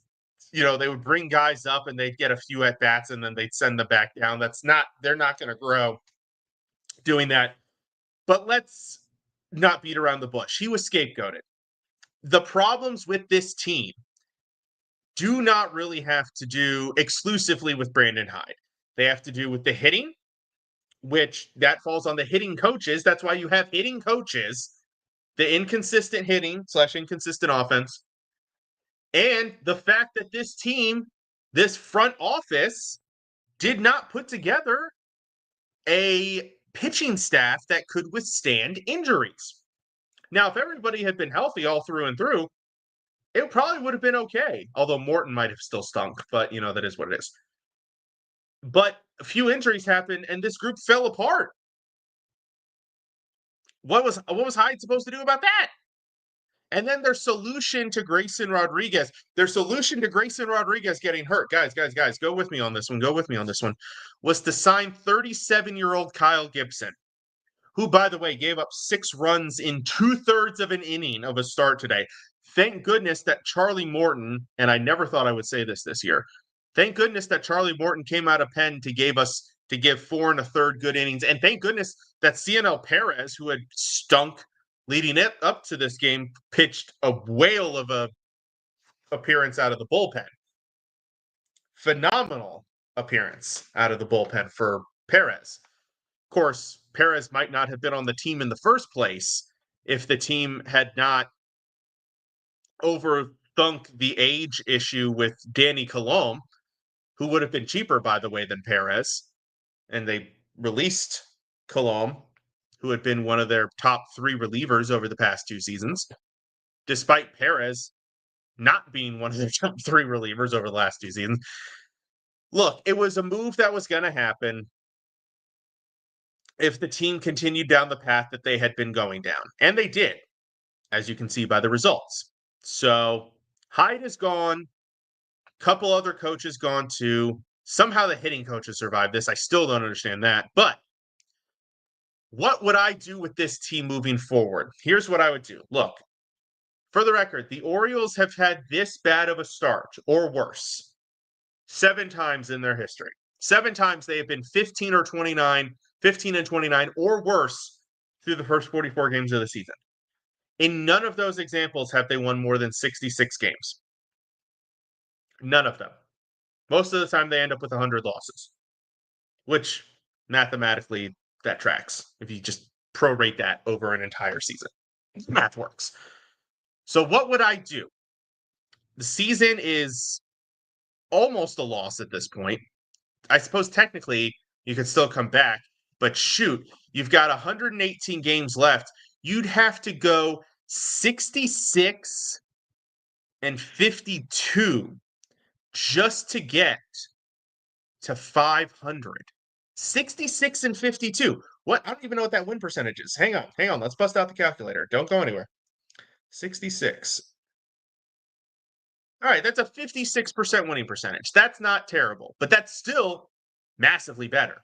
they would bring guys up and they'd get a few at-bats and then they'd send them back down. They're not going to grow doing that. But let's not beat around the bush. He was scapegoated. The problems with this team do not really have to do exclusively with Brandon Hyde. They have to do with the hitting, which that falls on the hitting coaches. That's why you have hitting coaches, the inconsistent hitting / inconsistent offense, and the fact that this team, this front office, did not put together a pitching staff that could withstand injuries. Now, if everybody had been healthy all through and through, it probably would have been okay. Although Morton might have still stunk, but that is what it is. But a few injuries happened, and this group fell apart. What was Hyde supposed to do about that? And then their solution to Grayson Rodriguez getting hurt, guys, go with me on this one, was to sign 37-year-old Kyle Gibson, who, by the way, gave up 6 runs in 2/3 of an inning of a start today. Thank goodness that Charlie Morton, and I never thought I would say this year, thank goodness that Charlie Morton came out of Penn to give 4 1/3 good innings. And thank goodness that CNL Perez, who had stunk leading it up to this game, pitched a whale of a appearance out of the bullpen. Phenomenal appearance out of the bullpen for Perez. Of course, Perez might not have been on the team in the first place if the team had not overthunk the age issue with Danny Colomb, who would have been cheaper, by the way, than Perez. And they released Colomb, who had been one of their top 3 relievers over the past 2 seasons, despite Perez not being one of their top 3 relievers over the last 2 seasons. Look, it was a move that was going to happen if the team continued down the path that they had been going down. And they did, as you can see by the results. So Hyde is gone. A couple other coaches gone too. Somehow the hitting coaches survived this. I still don't understand that. But what would I do with this team moving forward? Here's what I would do. Look, For the record, the Orioles have had this bad of a start, or worse, 7 times in their history. 7 times they have been 15 and 29, or worse through the first 44 games of the season. In none of those examples have they won more than 66 games. None of them. Most of the time they end up with 100 losses, which mathematically that tracks if you just prorate that over an entire season. Math works. So what would I do? The season is almost a loss at this point. I suppose technically you could still come back, but shoot, you've got 118 games left. You'd have to go 66 and 52 just to get to 500. 66 and 52. What? I don't even know what that win percentage is. Hang on. Let's bust out the calculator. Don't go anywhere. 66. All right, that's a 56% winning percentage. That's not terrible, but that's still massively better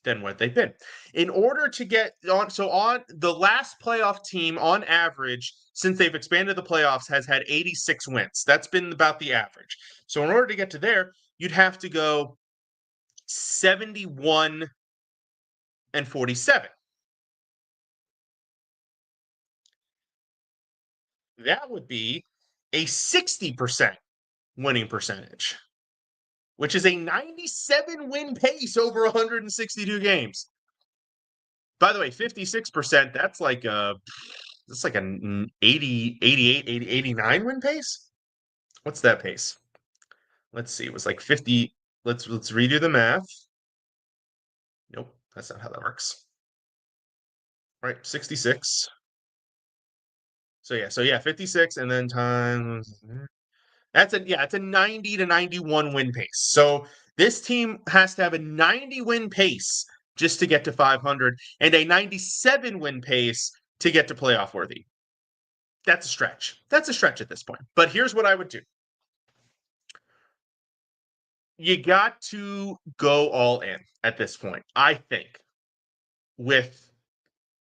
than what they've been. In order to get on, so on the last playoff team on average since they've expanded the playoffs has had 86 wins. That's been about the average. So in order to get to there, you'd have to go 71 and 47. That would be a 60% winning percentage, which is a 97 win pace over 162 games. By the way, 56%, that's like an 80, 88, 80, 89 win pace. What's that pace? Let's see. It was like 50. Let's redo the math. Nope, that's not how that works. Right, 66. So yeah, 56 and then times it's a 90 to 91 win pace. So this team has to have a 90 win pace just to get to 500 and a 97 win pace to get to playoff worthy. That's a stretch. That's a stretch at this point. But here's what I would do. You got to go all in at this point, I think, with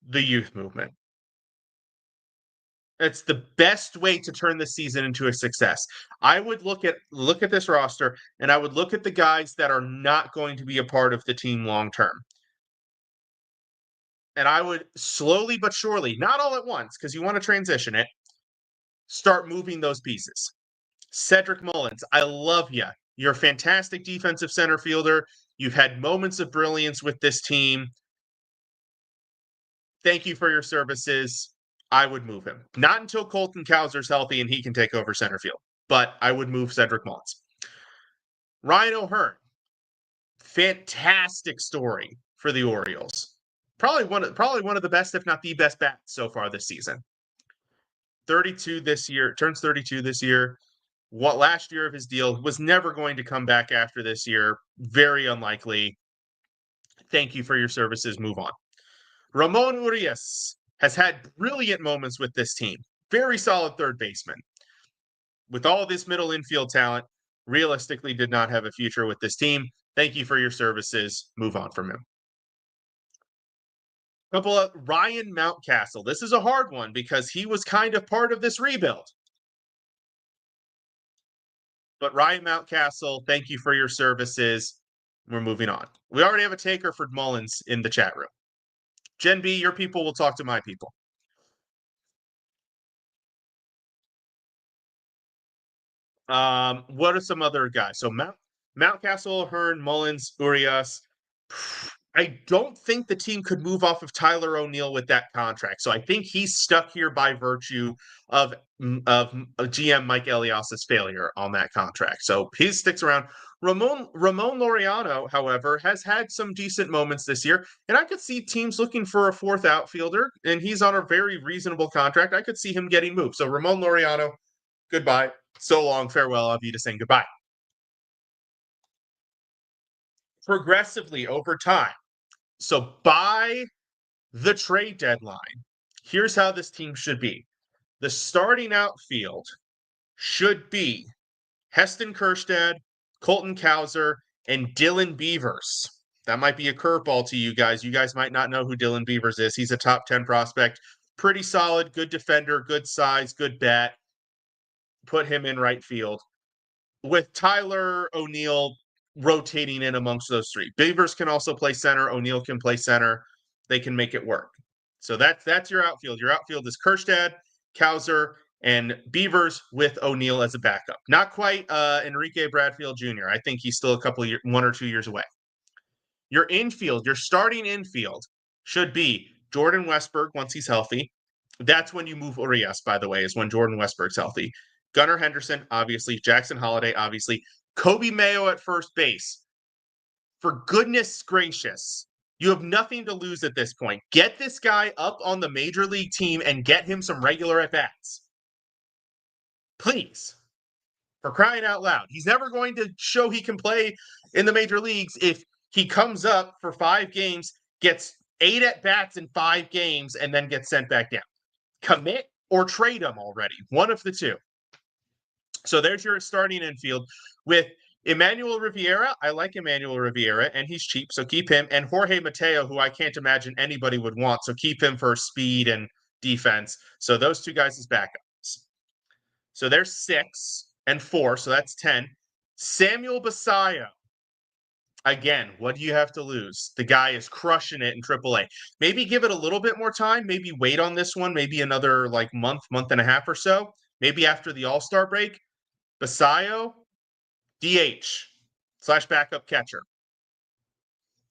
the youth movement. It's the best way to turn the season into a success. I would look at this roster and I would look at the guys that are not going to be a part of the team long term. And I would slowly but surely, not all at once, because you want to transition it, start moving those pieces. Cedric Mullins, I love you. You're a fantastic defensive center fielder. You've had moments of brilliance with this team. Thank you for your services. I would move him. Not until Colton Cowser's healthy and he can take over center field, but I would move Cedric Mullins. Ryan O'Hearn, fantastic story for the Orioles. Probably one of the best, if not the best bats so far this season. 32 this year, turns 32 this year. What last year of his deal was never going to come back after this year. Very unlikely. Thank you for your services. Move on. Ramon Urias has had brilliant moments with this team. Very solid third baseman. With all this middle infield talent, realistically did not have a future with this team. Thank you for your services. Move on from him. Couple of Ryan Mountcastle. This is a hard one because he was kind of part of this rebuild. But Ryan Mountcastle, thank you for your services. We're moving on. We already have a taker for Mullins in the chat room. Gen B, your people will talk to my people. What are some other guys? So Mountcastle, Hearn, Mullins, Urias. I don't think the team could move off of Tyler O'Neill with that contract. So I think he's stuck here by virtue of GM Mike Elias's failure on that contract. So he sticks around. Ramon Laureano, however, has had some decent moments this year, and I could see teams looking for a fourth outfielder, and he's on a very reasonable contract. I could see him getting moved. So Ramon Laureano, goodbye. So long, farewell. I'll be to saying goodbye. Progressively over time. So by the trade deadline, here's how this team should be. The starting outfield should be Heston Kjerstad, Colton Cowser, and Dylan Beavers. That might be a curveball to you guys. You guys might not know who Dylan Beavers is. He's a top 10 prospect pretty solid, good defender, good size, good bat. Put him in right field. With Tyler O'Neill rotating in amongst those three. Beavers can also play center. O'Neill can play center. They can make it work. So that's your outfield. Your outfield is Kerstad, Kauser, and Beavers with O'Neill as a backup. Not quite Enrique Bradfield Jr. I think he's still 1 or 2 years away. Your infield, your starting infield should be Jordan Westberg once he's healthy. That's when you move Urias, by the way, is when Jordan Westberg's healthy. Gunnar Henderson, obviously. Jackson Holliday, obviously. Kobe Mayo at first base. For goodness gracious, you have nothing to lose at this point. Get this guy up on the major league team and get him some regular at-bats. Please. For crying out loud. He's never going to show he can play in the major leagues if he comes up for 5 games, gets 8 at-bats in 5 games, and then gets sent back down. Commit or trade him already. One of the two. So there's your starting infield. With Emmanuel Riviera, I like Emmanuel Riviera, and he's cheap, so keep him. And Jorge Mateo, who I can't imagine anybody would want, so keep him for speed and defense. So those 2 guys as backups. So there's 6 and 4, so that's 10. Samuel Basayo. Again, what do you have to lose? The guy is crushing it in AAA. Maybe give it a little bit more time. Maybe wait on this one. Maybe another month and a half or so. Maybe after the All-Star break. Basayo, DH/backup catcher.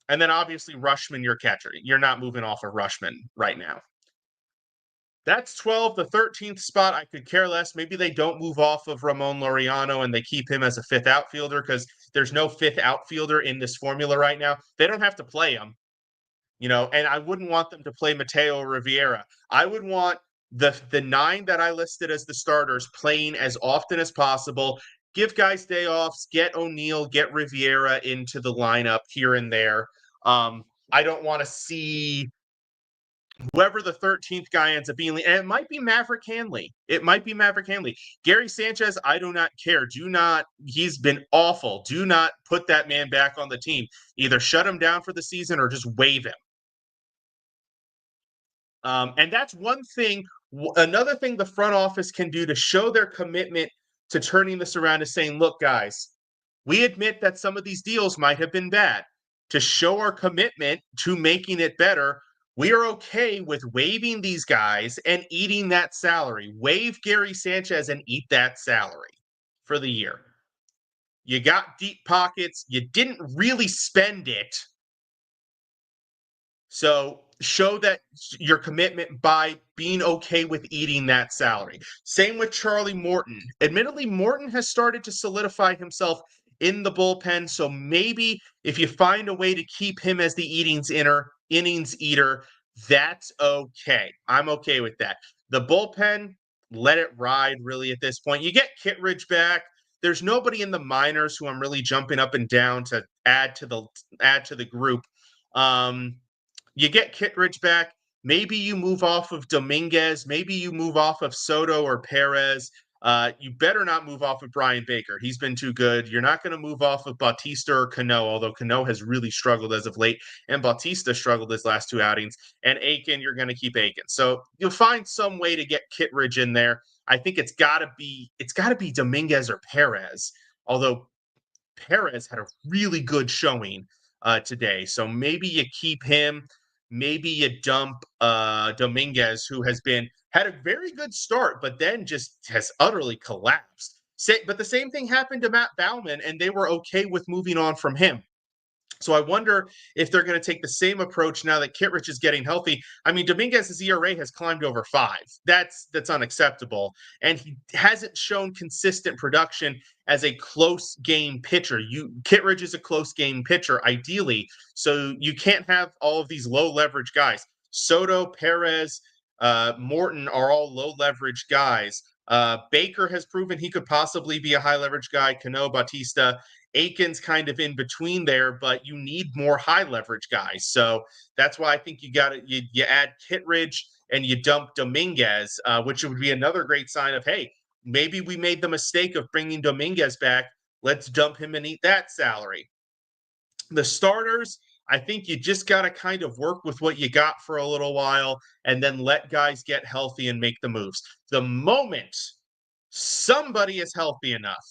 And then obviously Rushman, your catcher. You're not moving off of Rushman right now. That's 12. The 13th spot, I could care less. Maybe they don't move off of Ramon Laureano and they keep him as a 5th outfielder because there's no 5th outfielder in this formula right now. They don't have to play him, and I wouldn't want them to play Mateo Riviera. I would want the 9 that I listed as the starters playing as often as possible. Give guys day offs, get O'Neill, get Riviera into the lineup here and there. I don't want to see whoever the 13th guy ends up being, and it might be Maverick Hanley. Gary Sanchez, I do not care. He's been awful. Do not put that man back on the team. Either shut him down for the season or just waive him. And that's one thing. Another thing the front office can do to show their commitment to turning this around is saying, look, guys, we admit that some of these deals might have been bad. To show our commitment to making it better, we are okay with waiving these guys and eating that salary. Waive Gary Sanchez and eat that salary for the year. You got deep pockets. You didn't really spend it. So show that your commitment by being okay with eating that salary. Same with Charlie Morton. Admittedly, Morton has started to solidify himself in the bullpen. So maybe if you find a way to keep him as the innings eater, that's okay. I'm okay with that. The bullpen, let it ride really at this point. You get Kittredge back. There's nobody in the minors who I'm really jumping up and down to add to the group. You get Kittredge back. Maybe you move off of Dominguez. Maybe you move off of Soto or Perez. You better not move off of Brian Baker. He's been too good. You're not going to move off of Bautista or Cano, although Cano has really struggled as of late, and Bautista struggled his last 2 outings. And Aiken, you're going to keep Aiken. So you'll find some way to get Kittredge in there. I think it's got to be Dominguez or Perez, although Perez had a really good showing today. So maybe you keep him. Maybe you dump Dominguez, who had a very good start, but then just has utterly collapsed. But the same thing happened to Matt Bauman, and they were okay with moving on from him. So I wonder if they're going to take the same approach now that Kittredge is getting healthy. I mean, Dominguez's ERA has climbed over 5. That's unacceptable. And he hasn't shown consistent production as a close game pitcher. Kittredge is a close game pitcher, ideally. So you can't have all of these low leverage guys. Soto, Perez, Morton are all low leverage guys. Baker has proven he could possibly be a high leverage guy. Cano, Bautista, Aiken's kind of in between there, but you need more high leverage guys. So that's why I think you add Kittredge and you dump Dominguez, which would be another great sign of, hey, maybe we made the mistake of bringing Dominguez back. Let's dump him and eat that salary. The starters, I think you just got to kind of work with what you got for a little while and then let guys get healthy and make the moves. The moment somebody is healthy enough,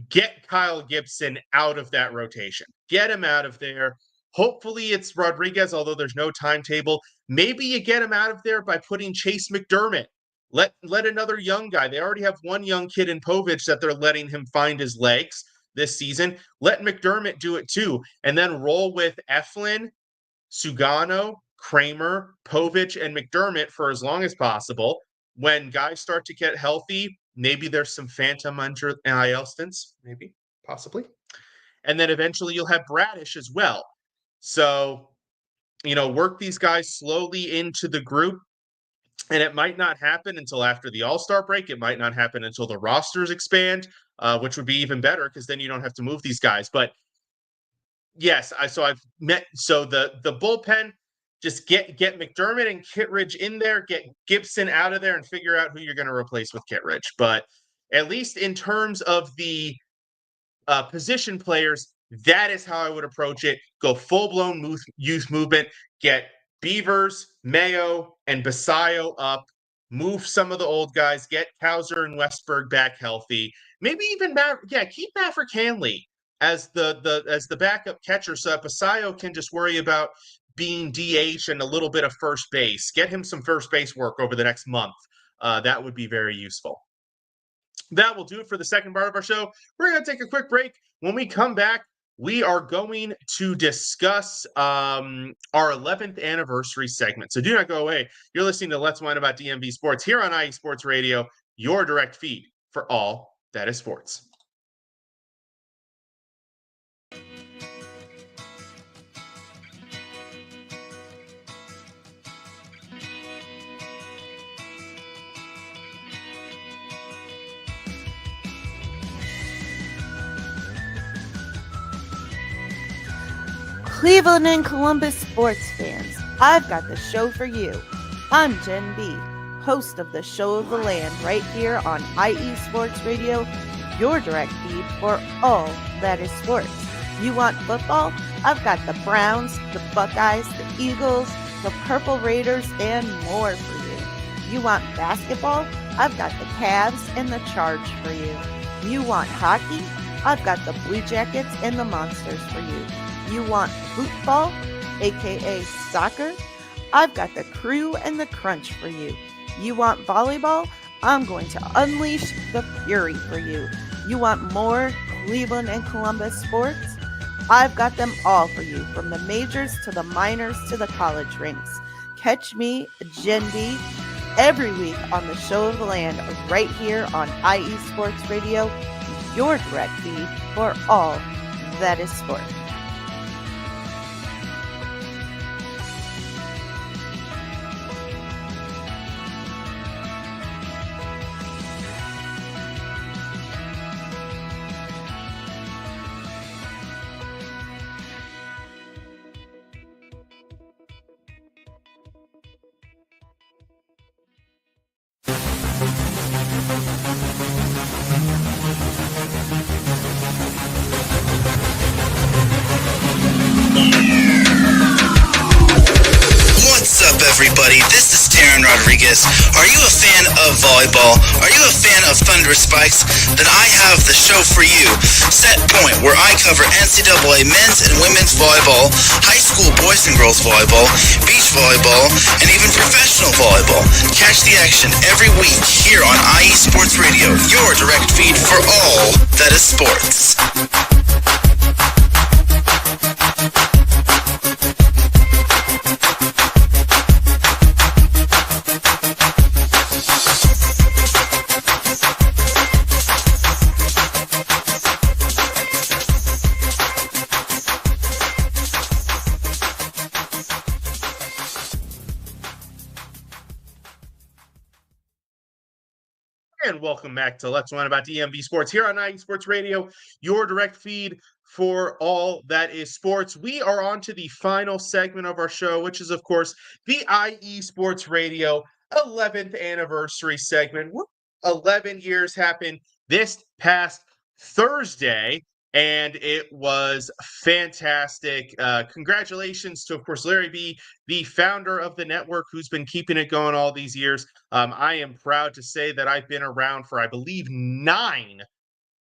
get Kyle Gibson out of that rotation. Get him out of there. Hopefully it's Rodriguez, although there's no timetable. Maybe you get him out of there by putting Chase McDermott. Let another young guy. They already have one young kid in Povich that they're letting him find his legs this season. Let McDermott do it too. And then roll with Eflin, Sugano, Kramer, Povich, and McDermott for as long as possible. When guys start to get healthy, maybe there's some phantom under NIL stints, maybe, possibly. And then eventually you'll have Bradish as well. So, work these guys slowly into the group. And it might not happen until after the All-Star break. It might not happen until the rosters expand, which would be even better because then you don't have to move these guys. But yes, so the bullpen, just get McDermott and Kittredge in there, get Gibson out of there, and figure out who you're going to replace with Kittredge. But at least in terms of the position players, that is how I would approach it. Go full-blown youth movement, get Beavers, Mayo, and Basayo up, move some of the old guys, get Kauser and Westberg back healthy. Maybe even keep Maverick Hanley as the backup catcher, so that Basayo can just worry about being DH and a little bit of first base. Get him some first base work over the next month. That would be very useful. That will do it for the second part of our show. We're going to take a quick break. When we come back, we are going to discuss our 11th anniversary segment. So do not go away. You're listening to Let's Whine About DMV Sports here on IE Sports Radio, your direct feed for all that is sports. Cleveland and Columbus sports fans, I've got the show for you. I'm Jen B, host of the Show of the Land right here on IE Sports Radio, your direct feed for all that is sports. You want football? I've got the Browns, the Buckeyes, the Eagles, the Purple Raiders, and more for you. You want basketball? I've got the Cavs and the Charge for you. You want hockey? I've got the Blue Jackets and the Monsters for you. You want football, aka soccer? I've got the Crew and the Crunch for you. You want volleyball? I'm going to unleash the fury for you. You want more Cleveland and Columbus sports? I've got them all for you, from the majors to the minors to the college rinks. Catch me, Jen B, every week on the Show of the Land right here on IE Sports Radio, your direct feed for all that is sport. Everybody, this is Taryn Rodriguez. Are you a fan of volleyball? Are you a fan of Thunder Spikes? Then I have the show for you, Set Point, where I cover NCAA men's and women's volleyball, high school boys and girls volleyball, beach volleyball, and even professional volleyball. Catch the action every week here on IE Sports Radio, your direct feed for all that is sports. And welcome back to Let's Whine About DMV Sports here on IE Sports Radio, your direct feed for all that is sports. We are on to the final segment of our show, which is, of course, the IE Sports Radio 11th anniversary segment. 11 years happened this past Thursday, and it was fantastic. Congratulations to, of course, Larry B., the founder of the network, who's been keeping it going all these years. I am proud to say that I've been around for, I believe, 9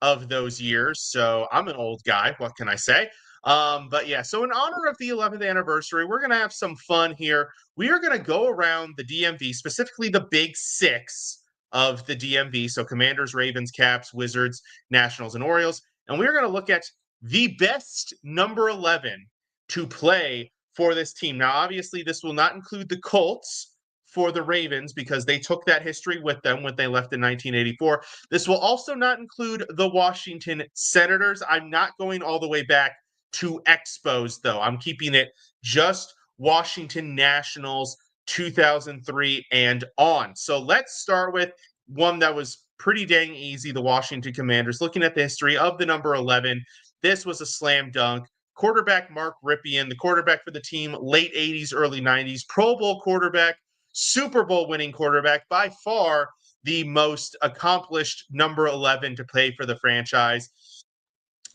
of those years. So I'm an old guy. What can I say? But yeah, so in honor of the 11th anniversary, we're going to have some fun here. We are going to go around the DMV, specifically the big 6 of the DMV. So Commanders, Ravens, Caps, Wizards, Nationals, and Orioles. And we're going to look at the best number 11 to play for this team. Now, obviously, this will not include the Colts for the Ravens because they took that history with them when they left in 1984. This will also not include the Washington Senators. I'm not going all the way back to Expos, though. I'm keeping it just Washington Nationals 2003 and on. So let's start with one that was pretty dang easy, the Washington Commanders. Looking at the history of the number 11, this was a slam dunk. Quarterback Mark Rypien, the quarterback for the team, late 80s, early 90s, Pro Bowl quarterback, Super Bowl winning quarterback, by far the most accomplished number 11 to play for the franchise.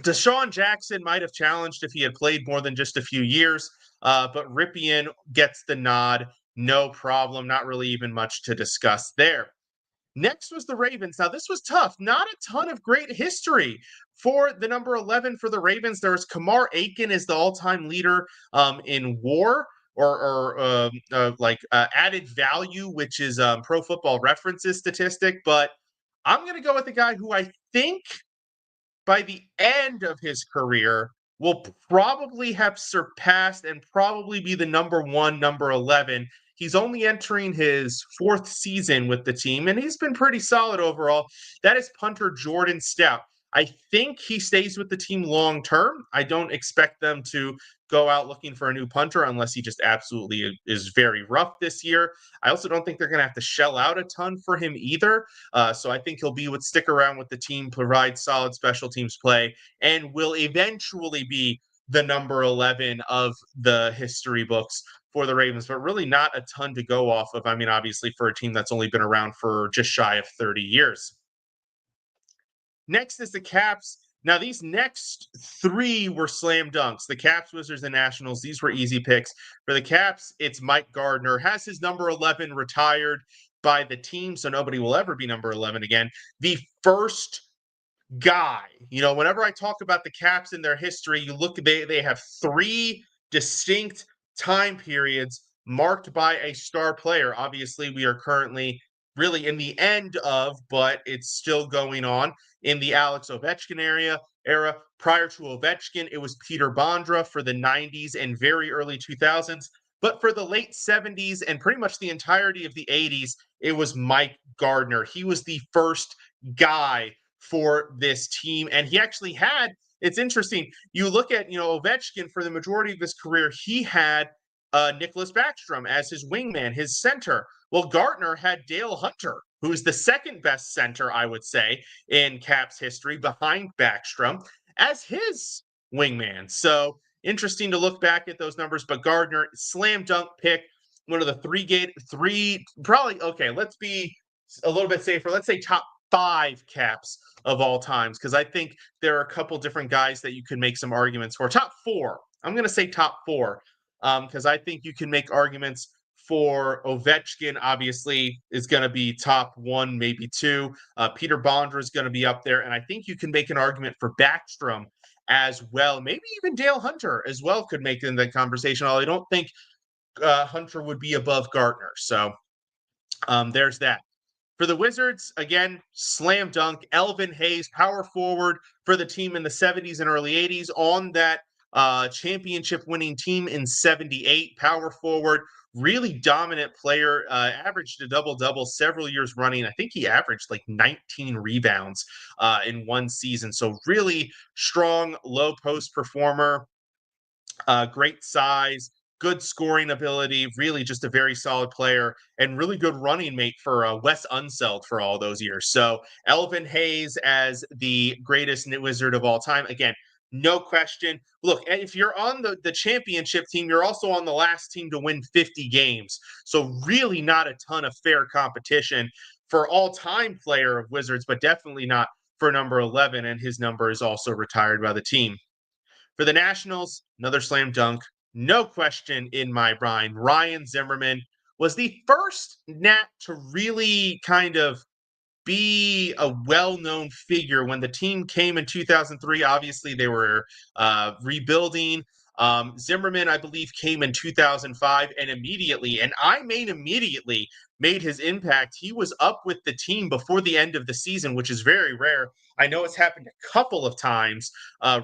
Deshaun Jackson might have challenged if he had played more than just a few years, but Rypien gets the nod. No problem. Not really even much to discuss there. Next was the Ravens. Now, this was tough. Not a ton of great history for the number 11 for the Ravens. There's Kamar Aiken is the all-time leader in WAR or added value, which is Pro Football References statistic. But I'm going to go with the guy who I think by the end of his career will probably have surpassed and probably be the number 1, number 11. He's only entering his 4th season with the team, and he's been pretty solid overall. That is punter Jordan Stout. I think he stays with the team long term. I don't expect them to go out looking for a new punter unless he just absolutely is very rough this year. I also don't think they're going to have to shell out a ton for him either. So I think he'll stick around with the team, provide solid special teams play, and will eventually be the number 11 of the history books for the Ravens, but really not a ton to go off of. I mean, obviously, for a team that's only been around for just shy of 30 years. Next is the Caps. Now, these next 3 were slam dunks. The Caps, Wizards, and Nationals, these were easy picks. For the Caps, it's Mike Gardner. Has his number 11 retired by the team, so nobody will ever be number 11 again. The first guy, whenever I talk about the Caps in their history, you look, they have 3 distinct time periods marked by a star player. Obviously, we are currently really in the end of, but it's still going on in the Alex Ovechkin era. Prior to Ovechkin, it was Peter Bondra for the 90s and very early 2000s. But for the late 70s and pretty much the entirety of the 80s, it was Mike Gardner. He was the first guy for this team. And he actually had, it's interesting, you look at, Ovechkin for the majority of his career, he had Nicholas Backstrom as his wingman, his center. Well, Gardner had Dale Hunter, who's the second best center, I would say, in Caps history, behind Backstrom, as his wingman. So interesting to look back at those numbers, but Gardner, slam dunk pick, one of the let's be a little bit safer. Let's say top 5 Caps of all times, because I think there are a couple different guys that you could make some arguments for. Top 4. I'm going to say top 4 because I think you can make arguments for Ovechkin, obviously, is going to be top 1, maybe 2. Peter Bondra is going to be up there, and I think you can make an argument for Backstrom as well. Maybe even Dale Hunter as well could make in the conversation, although I don't think Hunter would be above Gardner. So there's that. For the Wizards, again, slam dunk, Elvin Hayes, power forward for the team in the 70s and early 80s on that championship winning team in 78, power forward, really dominant player, averaged a double-double several years running. I think he averaged like 19 rebounds in one season. So really strong low post performer, great size, good scoring ability, really just a very solid player, and really good running mate for Wes Unseld for all those years. So Elvin Hayes as the greatest Wizard of all time. Again, no question. Look, if you're on the championship team, you're also on the last team to win 50 games. So really not a ton of fair competition for all-time player of Wizards, but definitely not for number 11, and his number is also retired by the team. For the Nationals, another slam dunk, no question in my mind. Ryan Zimmerman was the first Nat to really kind of be a well-known figure when the team came in 2003. Obviously, they were rebuilding. Zimmerman, I believe, came in 2005, and immediately made his impact. He was up with the team before the end of the season, which is very rare. I know it's happened a couple of times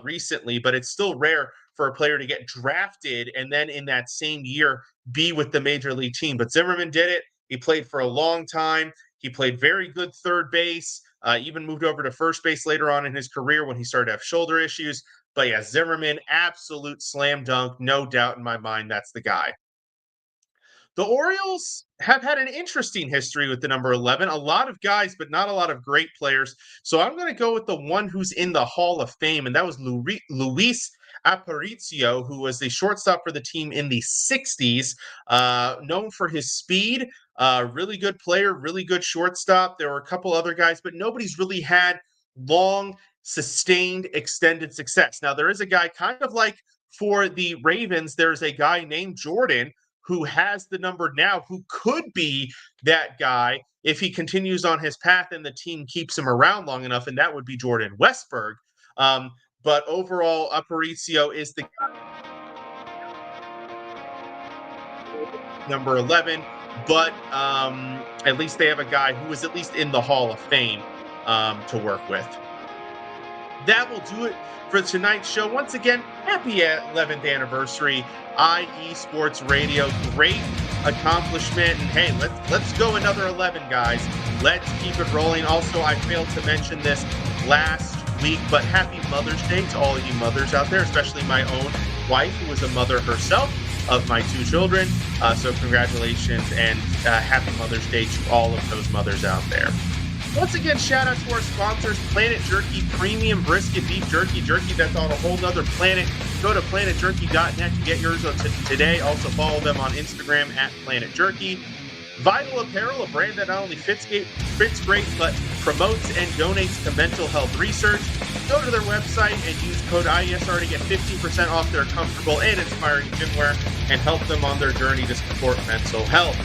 recently, but it's still rare for a player to get drafted and then in that same year be with the major league team. But Zimmerman did it. He played for a long time. He played very good third base, even moved over to first base later on in his career when he started to have shoulder issues. But yeah, Zimmerman, absolute slam dunk, no doubt in my mind, that's the guy. The Orioles have had an interesting history with the number 11. A lot of guys, but not a lot of great players. So I'm going to go with the one who's in the Hall of Fame, and that was Luis Aparicio, who was the shortstop for the team in the 60s, known for his speed, really good player, really good shortstop. There were a couple other guys, but nobody's really had long, sustained, extended success. Now, there is a guy kind of like for the Ravens, there's a guy named Jordan who has the number now, who could be that guy if he continues on his path and the team keeps him around long enough, and that would be Jordan Westberg. But overall, Aparicio is the number 11, but at least they have a guy who is at least in the Hall of Fame to work with. That will do it for tonight's show. Once again, happy 11th anniversary, IE Sports Radio. Great accomplishment. And hey, let's go another 11, guys. Let's keep it rolling. Also, I failed to mention this last week, but happy Mother's Day to all of you mothers out there, especially my own wife, who was a mother herself of my 2 children. So congratulations and happy Mother's Day to all of those mothers out there. Once again, shout out to our sponsors, Planet Jerky, premium brisket beef jerky that's on a whole nother planet. Go to planetjerky.net to get yours today. Also follow them on Instagram at Planet Jerky. Vital Apparel, a brand that not only fits great, but promotes and donates to mental health research. Go to their website and use code IESR to get 15% off their comfortable and inspiring gymwear and help them on their journey to support mental health.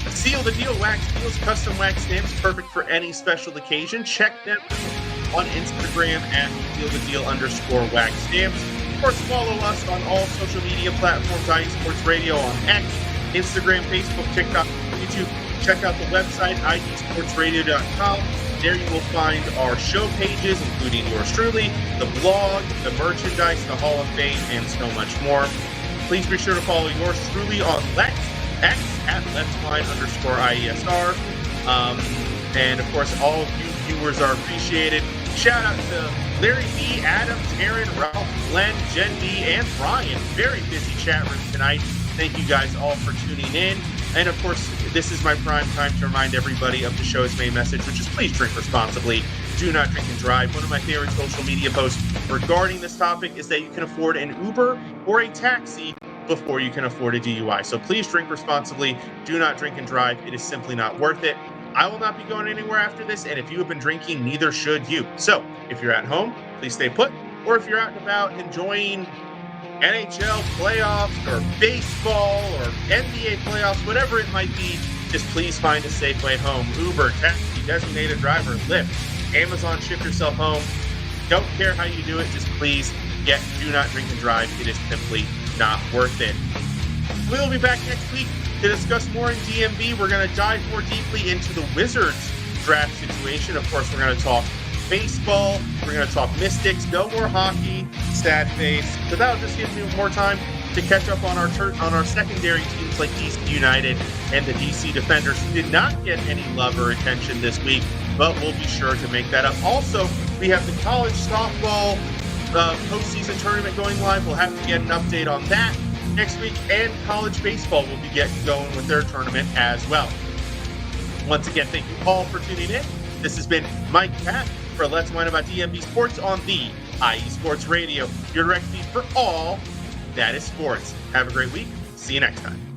Seal the Deal Wax Deals, custom wax stamps, perfect for any special occasion. Check them on Instagram at sealthedeal_wax stamps. Of course, follow us on all social media platforms, IE Sports Radio on X, Instagram, Facebook, TikTok, YouTube. Check out the website, IESportsRadio.com. There you will find our show pages, including yours truly, the blog, the merchandise, the Hall of Fame, and so much more. Please be sure to follow yours truly on X at Let'sFine_IESR. And of course, all of you viewers are appreciated. Shout out to Larry B, Adam, Taryn, Ralph, Glenn, Jen B, and Brian. Very busy chat room tonight. Thank you guys all for tuning in. And of course, this is my prime time to remind everybody of the show's main message, which is please drink responsibly. Do not drink and drive. One of my favorite social media posts regarding this topic is that you can afford an Uber or a taxi before you can afford a DUI. So please drink responsibly. Do not drink and drive. It is simply not worth it. I will not be going anywhere after this, and if you have been drinking, neither should you. So if you're at home, please stay put. Or if you're out and about enjoying NHL playoffs or baseball or NBA playoffs, whatever it might be, just please find a safe way home. Uber, taxi, designated driver, Lyft, Amazon, ship yourself home. Don't care how you do it, just please do not drink and drive. It is simply not worth it. We'll be back next week to discuss more in DMV. We're going to dive more deeply into the Wizards draft situation. Of course, we're going to talk baseball. We're going to talk Mystics. No more hockey. Sad face. But that'll just give me more time to catch up on our secondary teams like DC United and the DC Defenders, who did not get any love or attention this week, but we'll be sure to make that up. Also, we have the college softball postseason tournament going live. We'll have to get an update on that next week, and college baseball will be getting going with their tournament as well. Once again, thank you all for tuning in. This has been Mike Patt for Let's Whine About DMV Sports on the IE Sports Radio, your direct feed for all that is sports. Have a great week. See you next time.